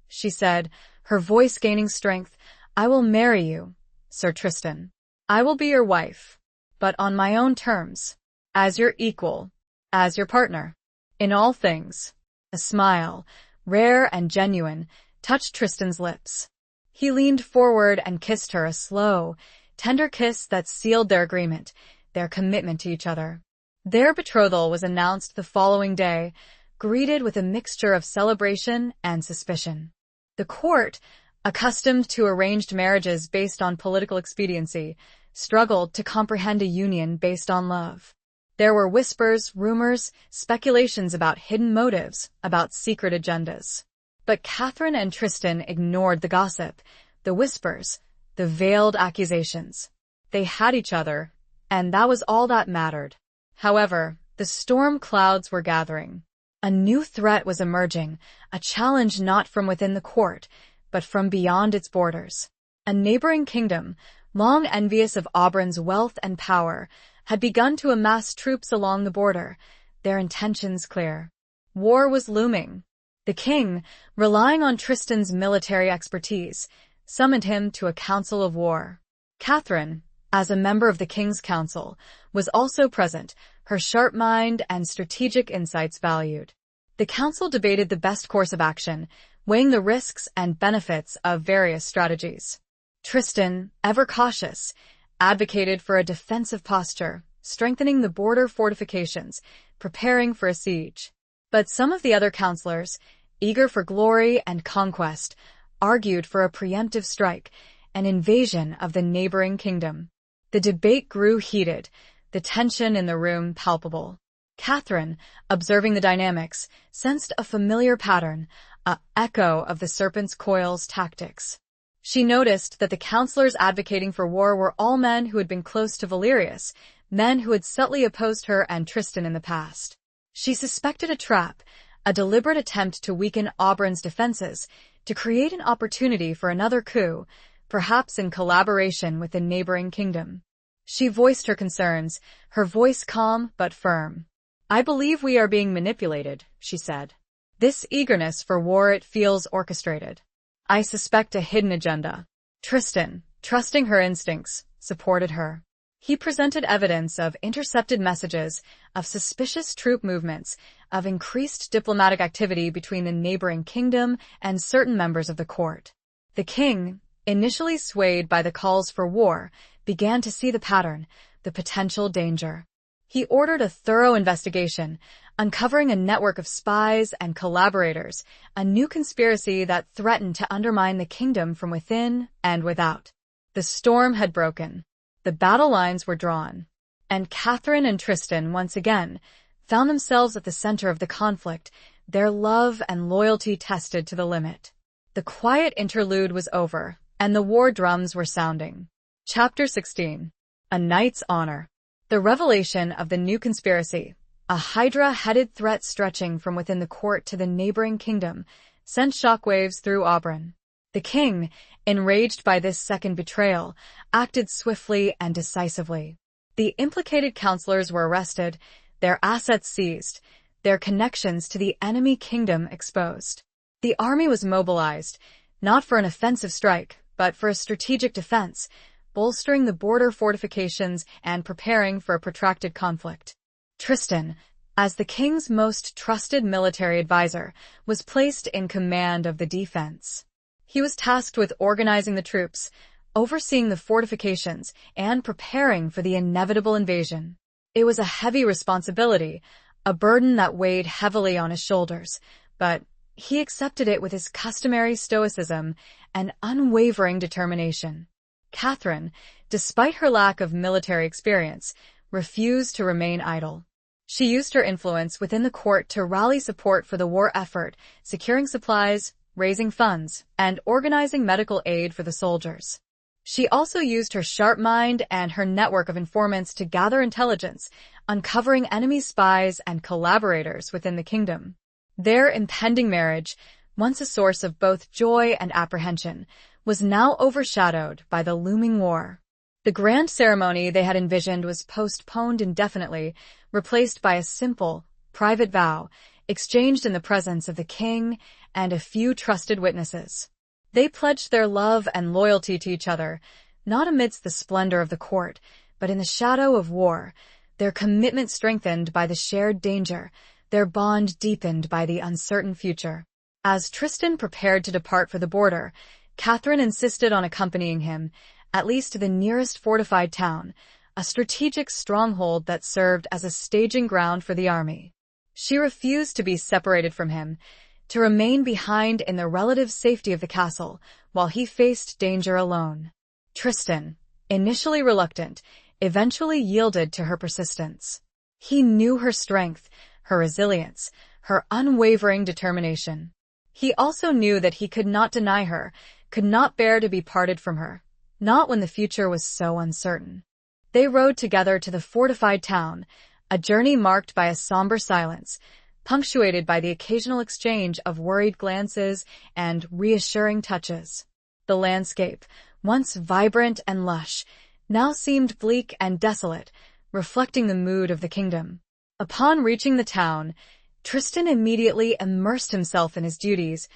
She said, her voice gaining strength, I will marry you, Sir Tristan. I will be your wife, but on my own terms, as your equal, as your partner. In all things. A smile, rare and genuine, touched Tristan's lips. He leaned forward and kissed her, a slow, tender kiss that sealed their agreement, their commitment to each other. Their betrothal was announced the following day, greeted with a mixture of celebration and suspicion. The court, accustomed to arranged marriages based on political expediency, struggled to comprehend a union based on love. There were whispers, rumors, speculations about hidden motives, about secret agendas. But Catherine and Tristan ignored the gossip, the whispers, the veiled accusations. They had each other, and that was all that mattered. However, the storm clouds were gathering. A new threat was emerging, a challenge not from within the court, but from beyond its borders. A neighboring kingdom, long envious of Auburn's wealth and power, had begun to amass troops along the border, their intentions clear. War was looming. The king, relying on Tristan's military expertise, summoned him to a council of war. Catherine, as a member of the king's council, was also present, her sharp mind and strategic insights valued. The council debated the best course of action, weighing the risks and benefits of various strategies. Tristan, ever cautious, advocated for a defensive posture, strengthening the border fortifications, preparing for a siege. But some of the other counselors, eager for glory and conquest, argued for a preemptive strike, an invasion of the neighboring kingdom. The debate grew heated, the tension in the room palpable. Catherine, observing the dynamics, sensed a familiar pattern, an echo of the serpent's coils tactics. She noticed that the counselors advocating for war were all men who had been close to Valerius, men who had subtly opposed her and Tristan in the past. She suspected a trap, a deliberate attempt to weaken Auburn's defenses, to create an opportunity for another coup, perhaps in collaboration with the neighboring kingdom. She voiced her concerns, her voice calm but firm. "I believe we are being manipulated," she said. "This eagerness for war, it feels orchestrated. I suspect a hidden agenda." Tristan, trusting her instincts, supported her. He presented evidence of intercepted messages, of suspicious troop movements, of increased diplomatic activity between the neighboring kingdom and certain members of the court. The king, initially swayed by the calls for war, began to see the pattern, the potential danger. He ordered a thorough investigation, uncovering a network of spies and collaborators, a new conspiracy that threatened to undermine the kingdom from within and without. The storm had broken. The battle lines were drawn. And Catherine and Tristan, once again, found themselves at the center of the conflict, their love and loyalty tested to the limit. The quiet interlude was over, and the war drums were sounding. Chapter 16. A Knight's Honor. The revelation of the new conspiracy, a hydra-headed threat stretching from within the court to the neighboring kingdom, sent shockwaves through Auburn. The king, enraged by this second betrayal, acted swiftly and decisively. The implicated counselors were arrested, their assets seized, their connections to the enemy kingdom exposed. The army was mobilized, not for an offensive strike, but for a strategic defense, bolstering the border fortifications and preparing for a protracted conflict. Tristan, as the king's most trusted military advisor, was placed in command of the defense. He was tasked with organizing the troops, overseeing the fortifications, and preparing for the inevitable invasion. It was a heavy responsibility, a burden that weighed heavily on his shoulders, but he accepted it with his customary stoicism and unwavering determination. Catherine, despite her lack of military experience, refused to remain idle. She used her influence within the court to rally support for the war effort, securing supplies, raising funds, and organizing medical aid for the soldiers. She also used her sharp mind and her network of informants to gather intelligence, uncovering enemy spies and collaborators within the kingdom. Their impending marriage, once a source of both joy and apprehension, was now overshadowed by the looming war. The grand ceremony they had envisioned was postponed indefinitely, replaced by a simple, private vow, exchanged in the presence of the king and a few trusted witnesses. They pledged their love and loyalty to each other, not amidst the splendor of the court, but in the shadow of war, their commitment strengthened by the shared danger, their bond deepened by the uncertain future. As Tristan prepared to depart for the border, Catherine insisted on accompanying him, at least to the nearest fortified town, a strategic stronghold that served as a staging ground for the army. She refused to be separated from him, to remain behind in the relative safety of the castle, while he faced danger alone. Tristan, initially reluctant, eventually yielded to her persistence. He knew her strength, her resilience, her unwavering determination. He also knew that he could not deny her, could not bear to be parted from her, not when the future was so uncertain. They rode together to the fortified town, a journey marked by a somber silence, punctuated by the occasional exchange of worried glances and reassuring touches. The landscape, once vibrant and lush, now seemed bleak and desolate, reflecting the mood of the kingdom. Upon reaching the town, Tristan immediately immersed himself in his duties,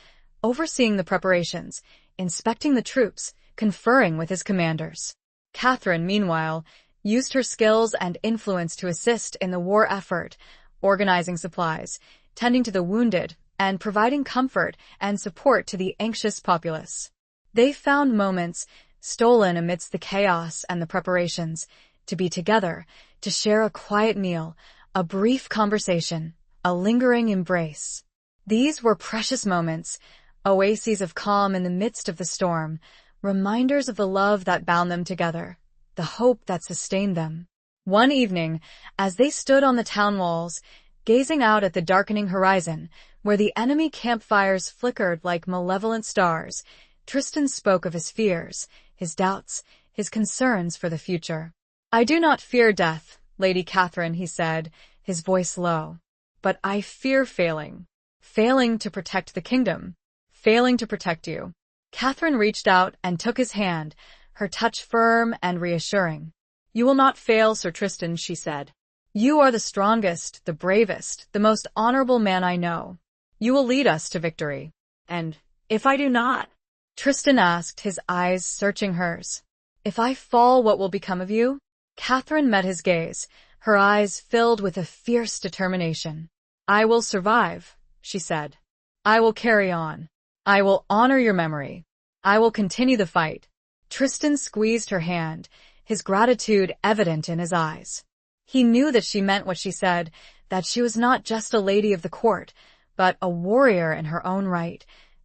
overseeing the preparations, inspecting the troops, conferring with his commanders. Catherine, meanwhile, used her skills and influence to assist in the war effort, organizing supplies, tending to the wounded and providing comfort and support to the anxious populace. They found moments, stolen amidst the chaos and the preparations, to be together, to share a quiet meal, a brief conversation, a lingering embrace. These were precious moments, oases of calm in the midst of the storm, reminders of the love that bound them together, the hope that sustained them. One evening, as they stood on the town walls, gazing out at the darkening horizon, where the enemy campfires flickered like malevolent stars, Tristan spoke of his fears, his doubts, his concerns for the future. "I do not fear death, Lady Catherine," he said, his voice low. "But I fear failing. Failing to protect the kingdom. Failing to protect you." Catherine reached out and took his hand, her touch firm and reassuring. "You will not fail, Sir Tristan," she said. "You are the strongest, the bravest, the most honorable man I know. You will lead us to victory." "And if I do not?" Tristan asked, his eyes searching hers. "If I fall, what will become of you?" Catherine met his gaze, her eyes filled with a fierce determination. "I will survive," she said. "I will carry on. I will honor your memory. I will continue the fight." Tristan squeezed her hand, his gratitude evident in his eyes. He knew that she meant what she said, that she was not just a lady of the court, but a warrior in her own right,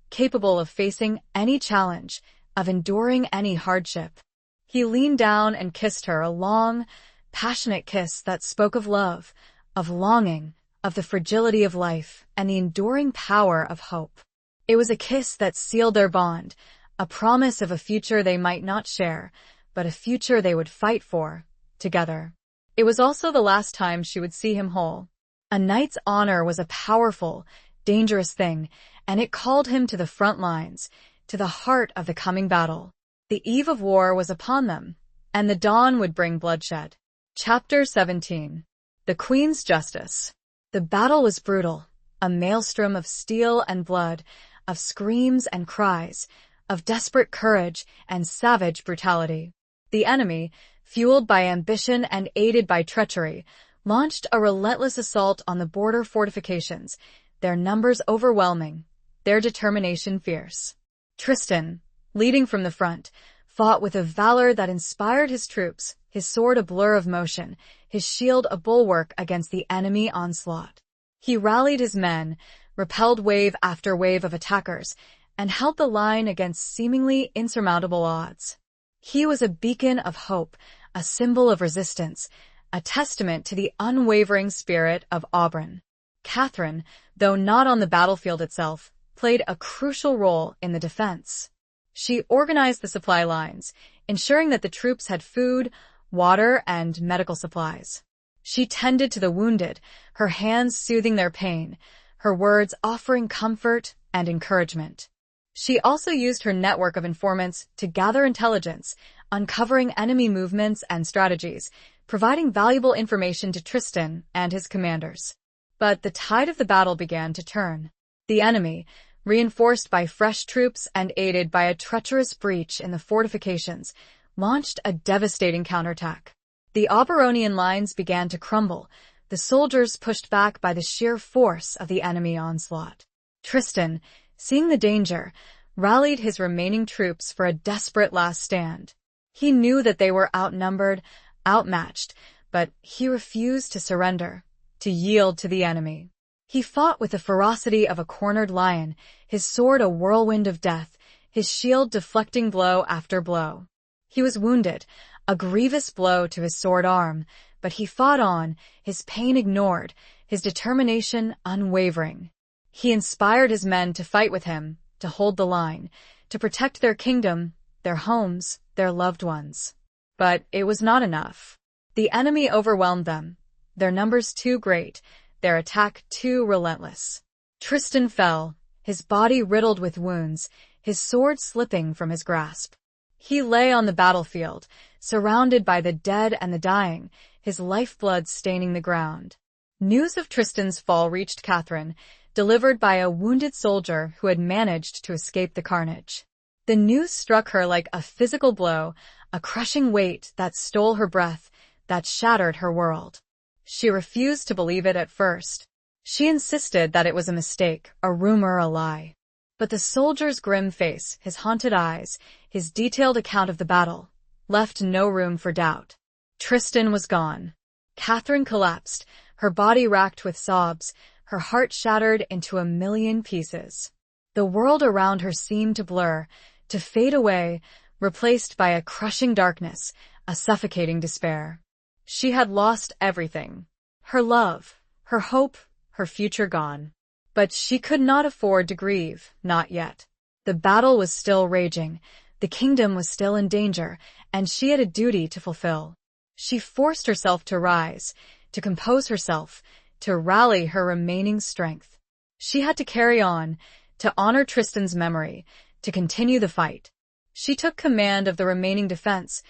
capable of facing any challenge, of enduring any hardship. He leaned down and kissed her, a long, passionate kiss that spoke of love, of longing, of the fragility of life, and the enduring power of hope. It was a kiss that sealed their bond, a promise of a future they might not share, but a future they would fight for, together. It was also the last time she would see him whole. A knight's honor was a powerful, dangerous thing, and it called him to the front lines, to the heart of the coming battle. The eve of war was upon them, and the dawn would bring bloodshed. Chapter 17. The Queen's Justice. The battle was brutal, a maelstrom of steel and blood, of screams and cries, of desperate courage and savage brutality. The enemy, fueled by ambition and aided by treachery, launched a relentless assault on the border fortifications, their numbers overwhelming, their determination fierce. Tristan, leading from the front, fought with a valor that inspired his troops, his sword a blur of motion, his shield a bulwark against the enemy onslaught. He rallied his men, repelled wave after wave of attackers, and held the line against seemingly insurmountable odds. He was a beacon of hope, a symbol of resistance, a testament to the unwavering spirit of Auburn. Catherine, though not on the battlefield itself, played a crucial role in the defense. She organized the supply lines, ensuring that the troops had food, water, and medical supplies. She tended to the wounded, her hands soothing their pain, her words offering comfort and encouragement. She also used her network of informants to gather intelligence, uncovering enemy movements and strategies, providing valuable information to Tristan and his commanders. But the tide of the battle began to turn. The enemy, reinforced by fresh troops and aided by a treacherous breach in the fortifications, launched a devastating counterattack. The Auburonian lines began to crumble, the soldiers pushed back by the sheer force of the enemy onslaught. Tristan, seeing the danger, rallied his remaining troops for a desperate last stand. He knew that they were outnumbered, outmatched, but he refused to surrender, to yield to the enemy. He fought with the ferocity of a cornered lion, his sword a whirlwind of death, his shield deflecting blow after blow. He was wounded, a grievous blow to his sword arm, but he fought on, his pain ignored, his determination unwavering. He inspired his men to fight with him, to hold the line, to protect their kingdom, their homes, their loved ones. But it was not enough. The enemy overwhelmed them, their numbers too great, their attack too relentless. Tristan fell, his body riddled with wounds, his sword slipping from his grasp. He lay on the battlefield, surrounded by the dead and the dying, his lifeblood staining the ground. News of Tristan's fall reached Catherine, delivered by a wounded soldier who had managed to escape the carnage. The news struck her like a physical blow, a crushing weight that stole her breath, that shattered her world. She refused to believe it at first. She insisted that it was a mistake, a rumor, a lie. But the soldier's grim face, his haunted eyes, his detailed account of the battle, left no room for doubt. Tristan was gone. Catherine collapsed, her body racked with sobs, her heart shattered into a million pieces. The world around her seemed to blur, to fade away, replaced by a crushing darkness, a suffocating despair. She had lost everything. Her love, her hope, her future gone. But she could not afford to grieve, not yet. The battle was still raging, the kingdom was still in danger, and she had a duty to fulfill. She forced herself to rise, to compose herself, to rally her remaining strength. She had to carry on, to honor Tristan's memory, to continue the fight. She took command of the remaining defense,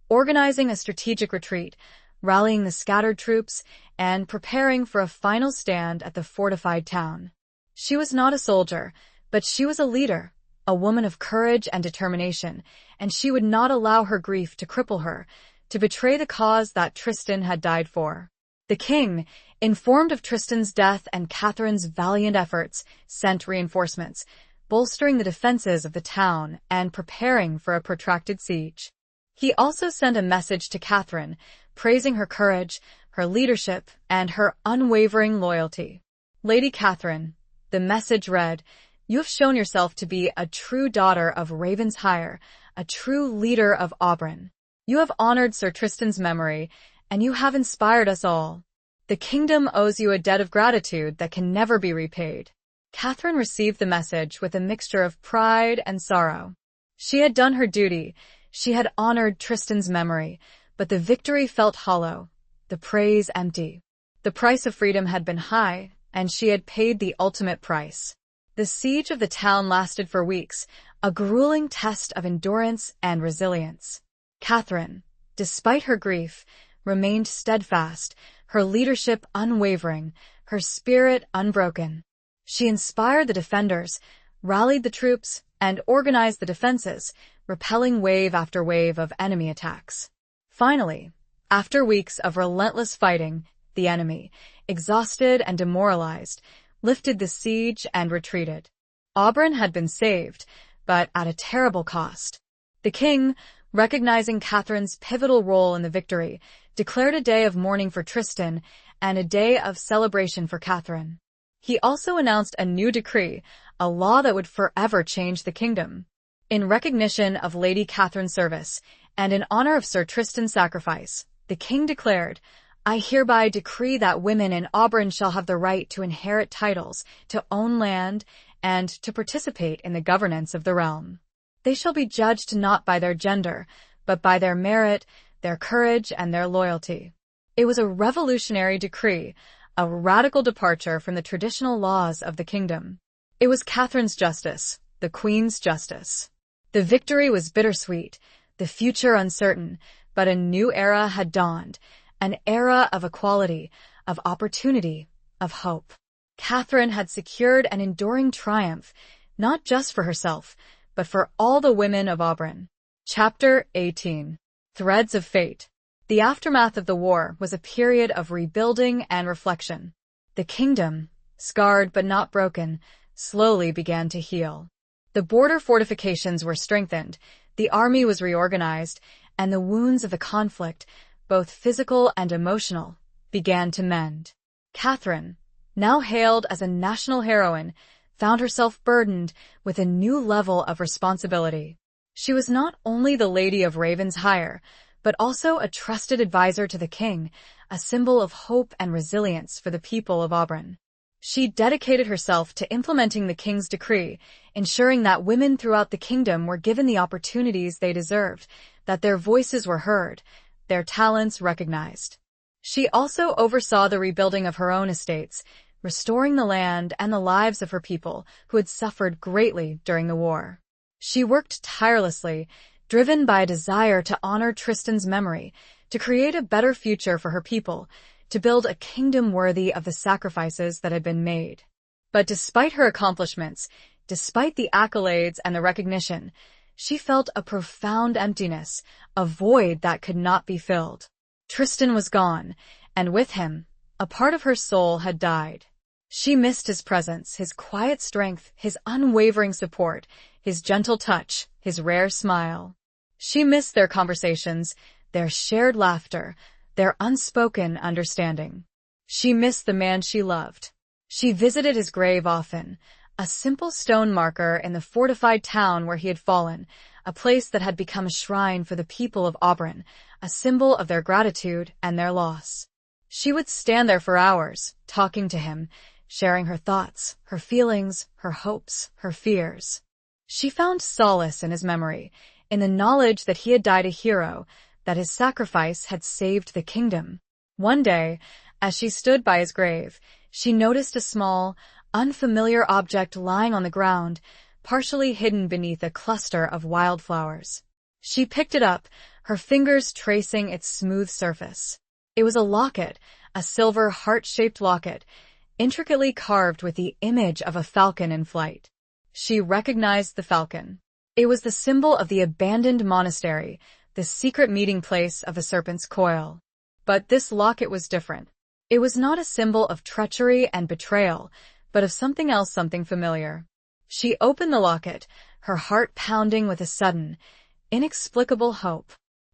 organizing a strategic retreat, rallying the scattered troops, and preparing for a final stand at the fortified town. She was not a soldier, but she was a leader, a woman of courage and determination, and she would not allow her grief to cripple her, to betray the cause that Tristan had died for. The king, informed of Tristan's death and Catherine's valiant efforts, sent reinforcements, bolstering the defenses of the town and preparing for a protracted siege. He also sent a message to Catherine, praising her courage, her leadership, and her unwavering loyalty. Lady Catherine, the message read, "You have shown yourself to be a true daughter of Ravensshire, a true leader of Auburn. You have honored Sir Tristan's memory, and you have inspired us all. The kingdom owes you a debt of gratitude that can never be repaid." Catherine received the message with a mixture of pride and sorrow. She had done her duty, she had honored Tristan's memory, but the victory felt hollow, the praise empty. The price of freedom had been high, and she had paid the ultimate price. The siege of the town lasted for weeks, a grueling test of endurance and resilience. Catherine, despite her grief, remained steadfast, her leadership unwavering, her spirit unbroken. She inspired the defenders, rallied the troops, and organized the defenses, repelling wave after wave of enemy attacks. Finally, after weeks of relentless fighting, the enemy, exhausted and demoralized, lifted the siege and retreated. Auburn had been saved, but at a terrible cost. The king, recognizing Catherine's pivotal role in the victory, declared a day of mourning for Tristan and a day of celebration for Catherine. He also announced a new decree, a law that would forever change the kingdom. In recognition of Lady Catherine's service and in honor of Sir Tristan's sacrifice, the king declared, "I hereby decree that women in Auburn shall have the right to inherit titles, to own land, and to participate in the governance of the realm. They shall be judged not by their gender, but by their merit, their courage, and their loyalty." It was a revolutionary decree, a radical departure from the traditional laws of the kingdom. It was Catherine's justice, the Queen's justice. The victory was bittersweet, the future uncertain, but a new era had dawned, an era of equality, of opportunity, of hope. Catherine had secured an enduring triumph, not just for herself, but for all the women of Auburn. Chapter 18. Threads of Fate. The aftermath of the war was a period of rebuilding and reflection. The kingdom, scarred but not broken, slowly began to heal. The border fortifications were strengthened, the army was reorganized, and the wounds of the conflict, both physical and emotional, began to mend. Catherine, now hailed as a national heroine, found herself burdened with a new level of responsibility. She was not only the Lady of Ravensshire, but also a trusted advisor to the king, a symbol of hope and resilience for the people of Auburn. She dedicated herself to implementing the king's decree, ensuring that women throughout the kingdom were given the opportunities they deserved, that their voices were heard, their talents recognized. She also oversaw the rebuilding of her own estates, restoring the land and the lives of her people who had suffered greatly during the war. She worked tirelessly, driven by a desire to honor Tristan's memory, to create a better future for her people, to build a kingdom worthy of the sacrifices that had been made. But despite her accomplishments, despite the accolades and the recognition, she felt a profound emptiness, a void that could not be filled. Tristan was gone, and with him, a part of her soul had died. She missed his presence, his quiet strength, his unwavering support, his gentle touch, his rare smile. She missed their conversations, their shared laughter, their unspoken understanding. She missed the man she loved. She visited his grave often, a simple stone marker in the fortified town where he had fallen, a place that had become a shrine for the people of Auburn, a symbol of their gratitude and their loss. She would stand there for hours, talking to him, sharing her thoughts, her feelings, her hopes, her fears. She found solace in his memory, in the knowledge that he had died a hero, that his sacrifice had saved the kingdom. One day, as she stood by his grave, she noticed a small, unfamiliar object lying on the ground, partially hidden beneath a cluster of wildflowers. She picked it up, her fingers tracing its smooth surface. It was a locket, a silver heart-shaped locket, intricately carved with the image of a falcon in flight. She recognized the falcon. It was the symbol of the abandoned monastery, the secret meeting place of the Serpent's Coil. But this locket was different. It was not a symbol of treachery and betrayal, but of something else, something familiar. She opened the locket, her heart pounding with a sudden, inexplicable hope.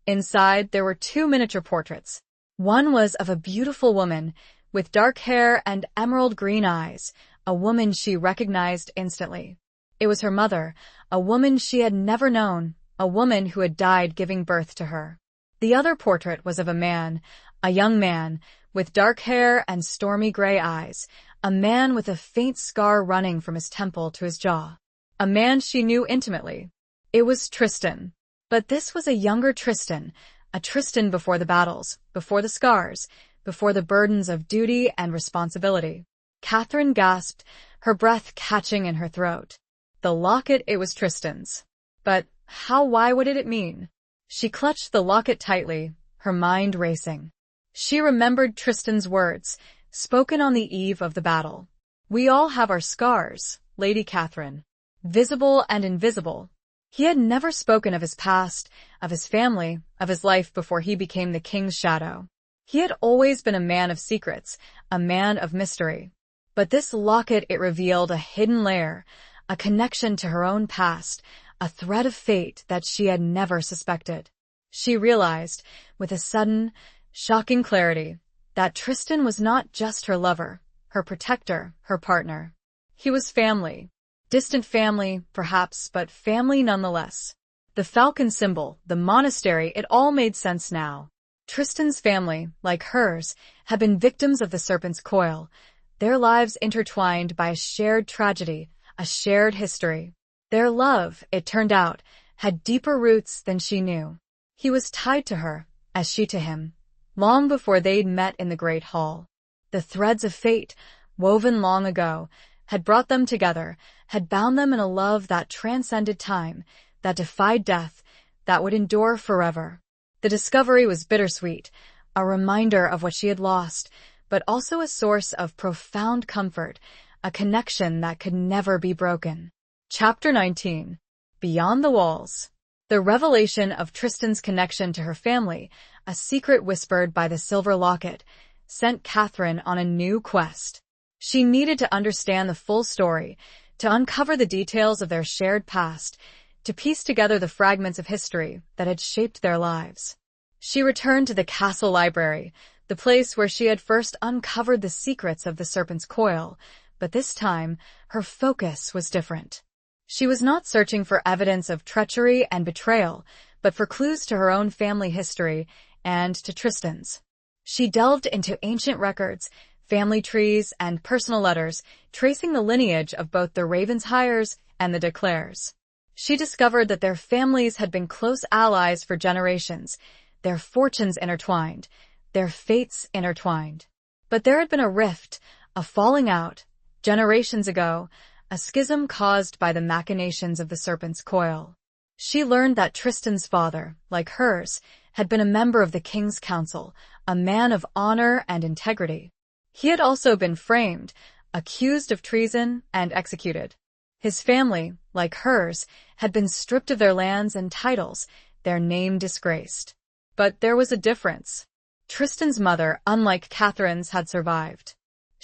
Inside, there were 2 miniature portraits. One was of a beautiful woman, with dark hair and emerald green eyes, a woman she recognized instantly. It was her mother, a woman she had never known, a woman who had died giving birth to her. The other portrait was of a young man, with dark hair and stormy gray eyes, a man with a faint scar running from his temple to his jaw. A man she knew intimately. It was Tristan. But this was a younger Tristan, a Tristan before the battles, before the scars, before the burdens of duty and responsibility. Catherine gasped, her breath catching in her throat. The locket, it was Tristan's. But why would it mean? She clutched the locket tightly, her mind racing. She remembered Tristan's words, spoken on the eve of the battle. "We all have our scars, Lady Catherine. Visible and invisible." He had never spoken of his past, of his family, of his life before he became the king's shadow. He had always been a man of secrets, a man of mystery. But this locket, it revealed a hidden layer, a connection to her own past, a thread of fate that she had never suspected. She realized, with a sudden, shocking clarity, that Tristan was not just her lover, her protector, her partner. He was family. Distant family, perhaps, but family nonetheless. The falcon symbol, the monastery, it all made sense now. Tristan's family, like hers, had been victims of the Serpent's Coil, their lives intertwined by a shared tragedy, a shared history. Their love, it turned out, had deeper roots than she knew. He was tied to her, as she to him, long before they'd met in the Great Hall. The threads of fate, woven long ago, had brought them together, had bound them in a love that transcended time, that defied death, that would endure forever. The discovery was bittersweet, a reminder of what she had lost, but also a source of profound comfort, a connection that could never be broken. Chapter 19. Beyond the Walls. The revelation of Tristan's connection to her family, a secret whispered by the silver locket, sent Catherine on a new quest. She needed to understand the full story, to uncover the details of their shared past, to piece together the fragments of history that had shaped their lives. She returned to the castle library, the place where she had first uncovered the secrets of the Serpent's Coil, but this time, her focus was different. She was not searching for evidence of treachery and betrayal, but for clues to her own family history and to Tristan's. She delved into ancient records, family trees, and personal letters, tracing the lineage of both the Ravenshiers and the de Clares. She discovered that their families had been close allies for generations, their fortunes intertwined, their fates intertwined. But there had been a rift, a falling out, generations ago, a schism caused by the machinations of the Serpent's Coil. She learned that Tristan's father, like hers, had been a member of the King's Council, a man of honor and integrity. He had also been framed, accused of treason, and executed. His family, like hers, had been stripped of their lands and titles, their name disgraced. But there was a difference. Tristan's mother, unlike Catherine's, had survived.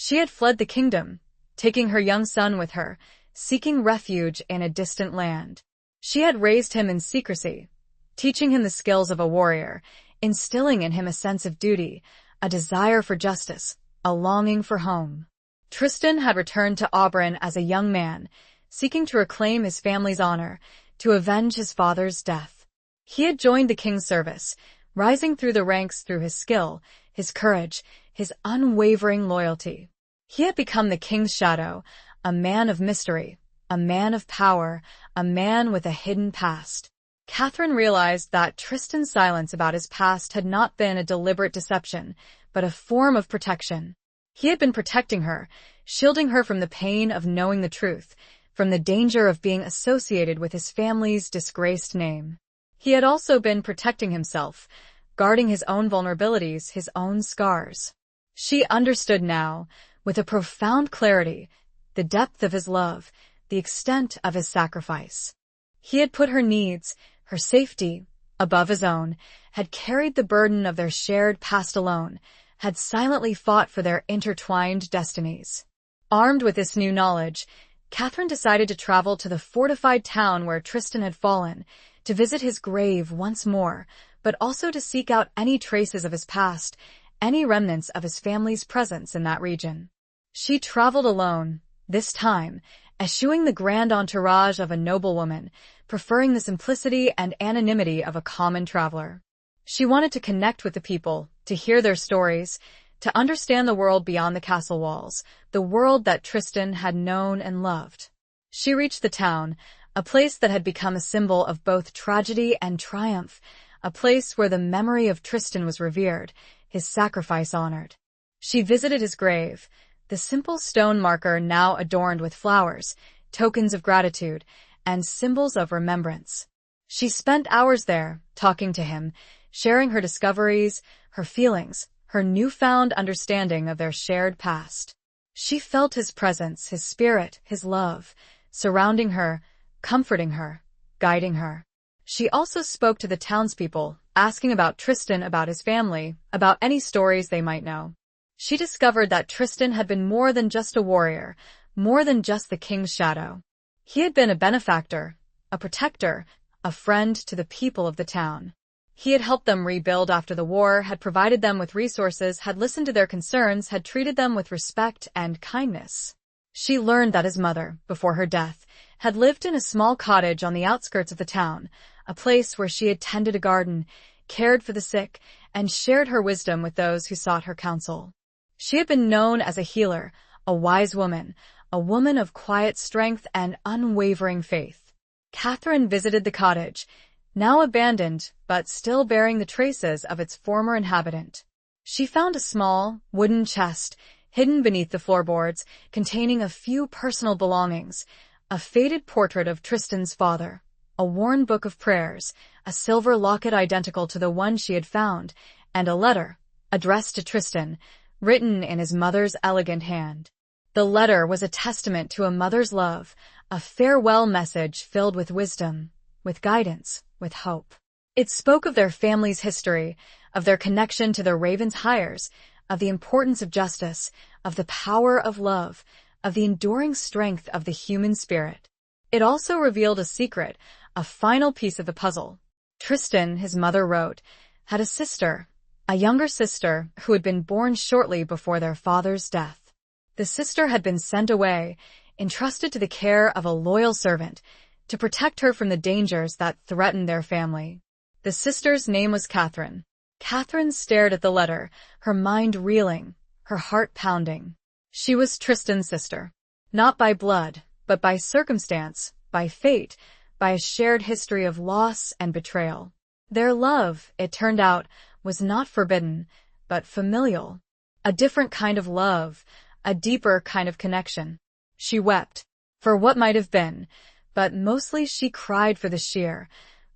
She had fled the kingdom, taking her young son with her, seeking refuge in a distant land. She had raised him in secrecy, teaching him the skills of a warrior, instilling in him a sense of duty, a desire for justice, a longing for home. Tristan had returned to Auburn as a young man, seeking to reclaim his family's honor, to avenge his father's death. He had joined the king's service, rising through the ranks through his skill, his courage, his unwavering loyalty. He had become the king's shadow, a man of mystery, a man of power, a man with a hidden past. Catherine realized that Tristan's silence about his past had not been a deliberate deception, but a form of protection. He had been protecting her, shielding her from the pain of knowing the truth, from the danger of being associated with his family's disgraced name. He had also been protecting himself, guarding his own vulnerabilities, his own scars. She understood now, with a profound clarity, the depth of his love, the extent of his sacrifice. He had put her needs, her safety, above his own, had carried the burden of their shared past alone, had silently fought for their intertwined destinies. Armed with this new knowledge, Catherine decided to travel to the fortified town where Tristan had fallen, to visit his grave once more, but also to seek out any traces of his past, any remnants of his family's presence in that region. She traveled alone, this time, eschewing the grand entourage of a noblewoman, preferring the simplicity and anonymity of a common traveler. She wanted to connect with the people, to hear their stories, to understand the world beyond the castle walls, the world that Tristan had known and loved. She reached the town, a place that had become a symbol of both tragedy and triumph, a place where the memory of Tristan was revered, his sacrifice honored. She visited his grave, the simple stone marker now adorned with flowers, tokens of gratitude, and symbols of remembrance. She spent hours there, talking to him, sharing her discoveries, her feelings, her newfound understanding of their shared past. She felt his presence, his spirit, his love, surrounding her, comforting her, guiding her. She also spoke to the townspeople, asking about Tristan, about his family, about any stories they might know. She discovered that Tristan had been more than just a warrior, more than just the king's shadow. He had been a benefactor, a protector, a friend to the people of the town. He had helped them rebuild after the war, had provided them with resources, had listened to their concerns, had treated them with respect and kindness. She learned that his mother, before her death, had lived in a small cottage on the outskirts of the town, a place where she had tended a garden, cared for the sick, and shared her wisdom with those who sought her counsel. She had been known as a healer, a wise woman, a woman of quiet strength and unwavering faith. Catherine visited the cottage, now abandoned, but still bearing the traces of its former inhabitant. She found a small, wooden chest, hidden beneath the floorboards, containing a few personal belongings, a faded portrait of Tristan's father, a worn book of prayers, a silver locket identical to the one she had found, and a letter, addressed to Tristan, written in his mother's elegant hand. The letter was a testament to a mother's love, a farewell message filled with wisdom, with guidance, with hope. It spoke of their family's history, of their connection to the Ravenshire's, of the importance of justice, of the power of love, of the enduring strength of the human spirit. It also revealed a secret, a final piece of the puzzle. Tristan, his mother wrote, had a sister, a younger sister who had been born shortly before their father's death. The sister had been sent away, entrusted to the care of a loyal servant, to protect her from the dangers that threatened their family. The sister's name was Catherine. Catherine stared at the letter, her mind reeling, her heart pounding. She was Tristan's sister, not by blood, but by circumstance, by fate, by a shared history of loss and betrayal. Their love, it turned out, was not forbidden, but familial. A different kind of love, a deeper kind of connection. She wept for what might have been, but mostly she cried for the sheer,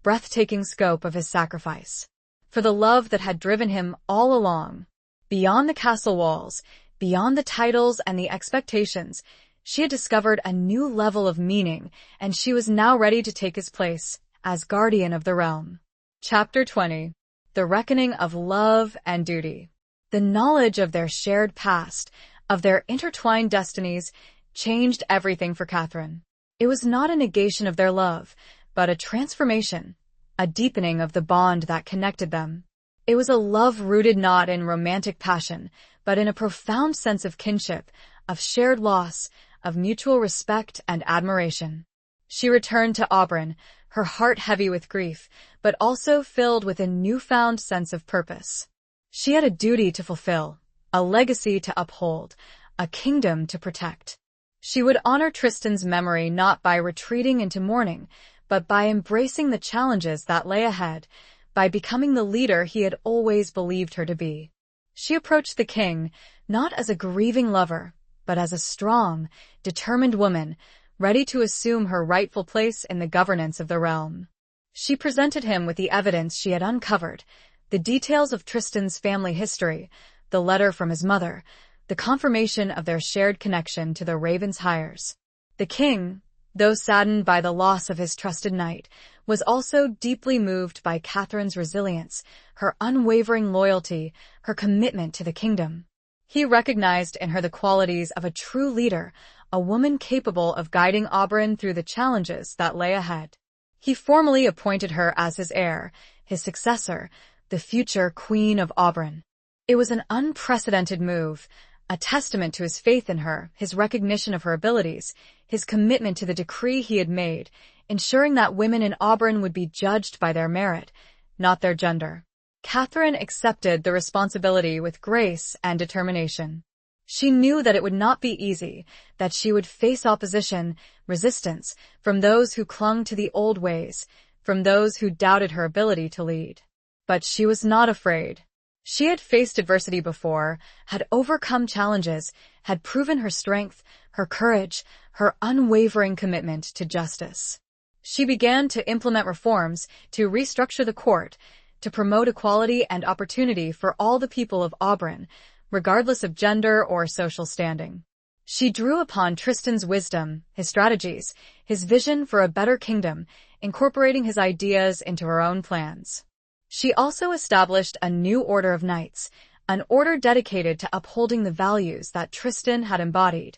breathtaking scope of his sacrifice, for the love that had driven him all along. Beyond the castle walls, beyond the titles and the expectations, she had discovered a new level of meaning, and she was now ready to take his place as guardian of the realm. Chapter 20. The Reckoning of Love and Duty. The knowledge of their shared past, of their intertwined destinies changed everything for Catherine. It was not a negation of their love, but a transformation, a deepening of the bond that connected them. It was a love rooted not in romantic passion, but in a profound sense of kinship, of shared loss, of mutual respect and admiration. She returned to Auburn, her heart heavy with grief, but also filled with a newfound sense of purpose. She had a duty to fulfill, a legacy to uphold, a kingdom to protect. She would honor Tristan's memory not by retreating into mourning, but by embracing the challenges that lay ahead, by becoming the leader he had always believed her to be. She approached the king, not as a grieving lover, but as a strong, determined woman, ready to assume her rightful place in the governance of the realm. She presented him with the evidence she had uncovered, the details of Tristan's family history, the letter from his mother, the confirmation of their shared connection to the Ravenshire's. The king, though saddened by the loss of his trusted knight, was also deeply moved by Catherine's resilience, her unwavering loyalty, her commitment to the kingdom. He recognized in her the qualities of a true leader, a woman capable of guiding Auburn through the challenges that lay ahead. He formally appointed her as his heir, his successor, the future Queen of Auburn. It was an unprecedented move, a testament to his faith in her, his recognition of her abilities, his commitment to the decree he had made, ensuring that women in Auburn would be judged by their merit, not their gender. Catherine accepted the responsibility with grace and determination. She knew that it would not be easy, that she would face opposition, resistance, from those who clung to the old ways, from those who doubted her ability to lead. But she was not afraid. She had faced adversity before, had overcome challenges, had proven her strength, her courage, her unwavering commitment to justice. She began to implement reforms, to restructure the court, to promote equality and opportunity for all the people of Auburn, regardless of gender or social standing. She drew upon Tristan's wisdom, his strategies, his vision for a better kingdom, incorporating his ideas into her own plans. She also established a new order of knights, an order dedicated to upholding the values that Tristan had embodied: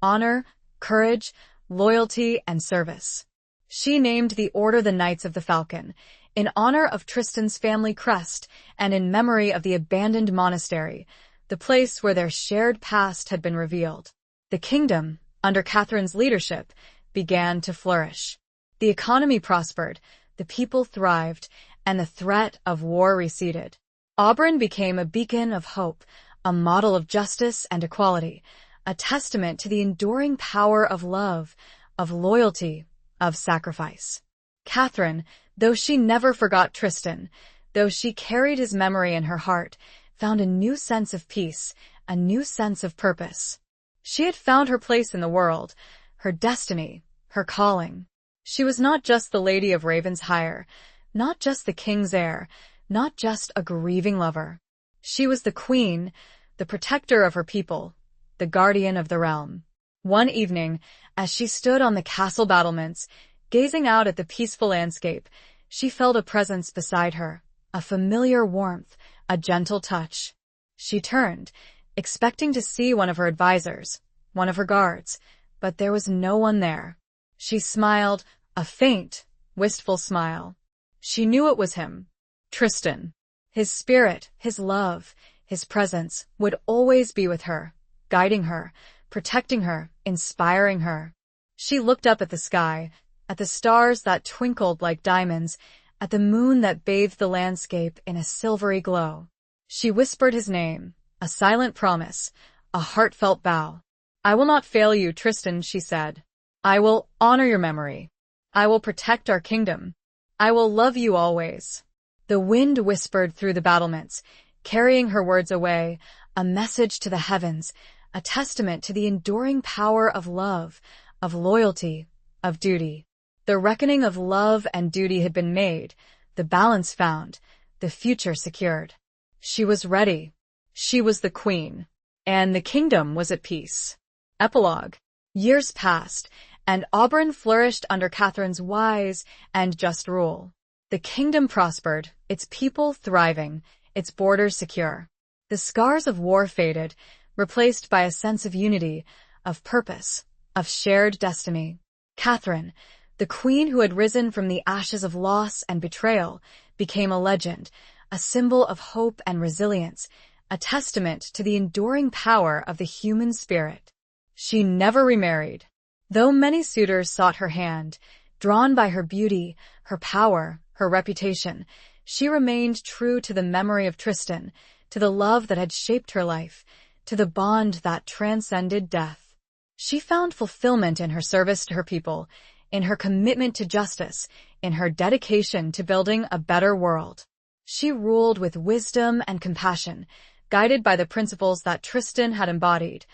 honor, courage, loyalty, and service. She named the order the Knights of the Falcon, in honor of Tristan's family crest and in memory of the abandoned monastery, the place where their shared past had been revealed. The kingdom, under Catherine's leadership, began to flourish. The economy prospered, the people thrived, and the threat of war receded. Auburn became a beacon of hope, a model of justice and equality, a testament to the enduring power of love, of loyalty, of sacrifice. Catherine, though she never forgot Tristan, though she carried his memory in her heart, found a new sense of peace, a new sense of purpose. She had found her place in the world, her destiny, her calling. She was not just the Lady of Ravensshire, not just the king's heir, not just a grieving lover. She was the queen, the protector of her people, the guardian of the realm. One evening, as she stood on the castle battlements, gazing out at the peaceful landscape, she felt a presence beside her, a familiar warmth, a gentle touch. She turned, expecting to see one of her advisors, one of her guards, but there was no one there. She smiled, a faint, wistful smile. She knew it was him, Tristan. His spirit, his love, his presence would always be with her, guiding her, protecting her, inspiring her. She looked up at the sky, at the stars that twinkled like diamonds, at the moon that bathed the landscape in a silvery glow. She whispered his name, a silent promise, a heartfelt vow. "I will not fail you, Tristan," she said. "I will honor your memory. I will protect our kingdom. I will love you always." The wind whispered through the battlements, carrying her words away, a message to the heavens, a testament to the enduring power of love, of loyalty, of duty. The reckoning of love and duty had been made, the balance found, the future secured. She was ready. She was the queen, and the kingdom was at peace. Epilogue. Years passed, and Auburn flourished under Catherine's wise and just rule. The kingdom prospered, its people thriving, its borders secure. The scars of war faded, replaced by a sense of unity, of purpose, of shared destiny. Catherine, the queen who had risen from the ashes of loss and betrayal, became a legend, a symbol of hope and resilience, a testament to the enduring power of the human spirit. She never remarried. Though many suitors sought her hand, drawn by her beauty, her power, her reputation, she remained true to the memory of Tristan, to the love that had shaped her life, to the bond that transcended death. She found fulfillment in her service to her people, in her commitment to justice, in her dedication to building a better world. She ruled with wisdom and compassion, guided by the principles that Tristan had embodied: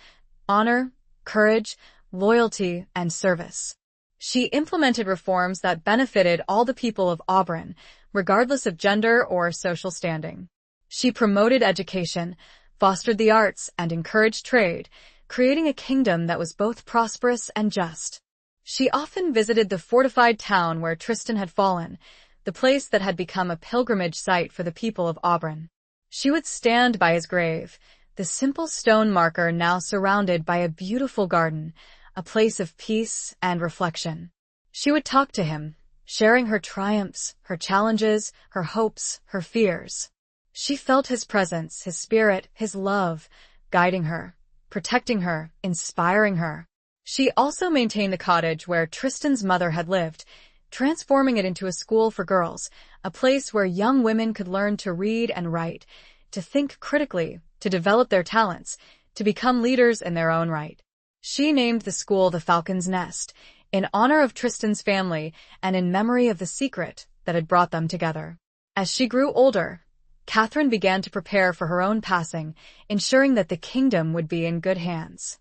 honor, courage, loyalty, and service. She implemented reforms that benefited all the people of Auburn, regardless of gender or social standing. She promoted education, fostered the arts, and encouraged trade, creating a kingdom that was both prosperous and just. She often visited the fortified town where Tristan had fallen, the place that had become a pilgrimage site for the people of Auburn. She would stand by his grave, the simple stone marker now surrounded by a beautiful garden, a place of peace and reflection. She would talk to him, sharing her triumphs, her challenges, her hopes, her fears. She felt his presence, his spirit, his love, guiding her, protecting her, inspiring her. She also maintained the cottage where Tristan's mother had lived, transforming it into a school for girls, a place where young women could learn to read and write, to think critically, to develop their talents, to become leaders in their own right. She named the school the Falcon's Nest, in honor of Tristan's family and in memory of the secret that had brought them together. As she grew older, Catherine began to prepare for her own passing, ensuring that the kingdom would be in good hands.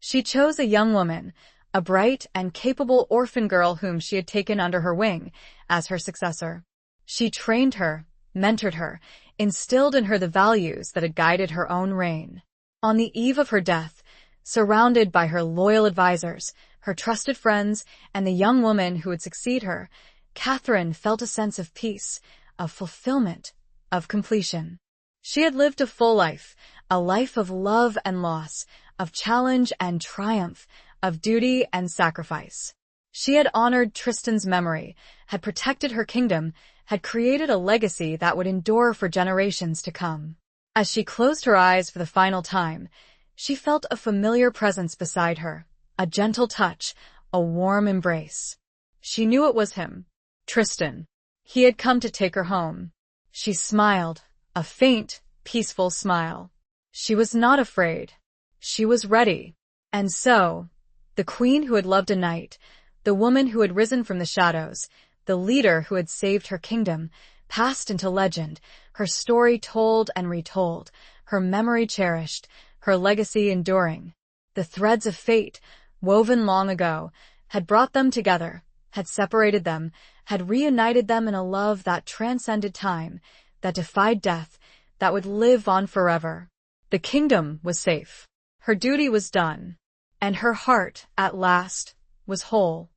She chose a young woman, a bright and capable orphan girl whom she had taken under her wing, as her successor. She trained her, mentored her, instilled in her the values that had guided her own reign. On the eve of her death, surrounded by her loyal advisors, her trusted friends, and the young woman who would succeed her, Catherine felt a sense of peace, of fulfillment, of completion. She had lived a full life, a life of love and loss, of challenge and triumph, of duty and sacrifice. She had honored Tristan's memory, had protected her kingdom, had created a legacy that would endure for generations to come. As she closed her eyes for the final time, she felt a familiar presence beside her, a gentle touch, a warm embrace. She knew it was him, Tristan. He had come to take her home. She smiled, a faint, peaceful smile. She was not afraid. She was ready. And so, the queen who had loved a knight, the woman who had risen from the shadows, the leader who had saved her kingdom, passed into legend, her story told and retold, her memory cherished, her legacy enduring. The threads of fate, woven long ago, had brought them together, had separated them, had reunited them in a love that transcended time, that defied death, that would live on forever. The kingdom was safe. Her duty was done. And her heart, at last, was whole.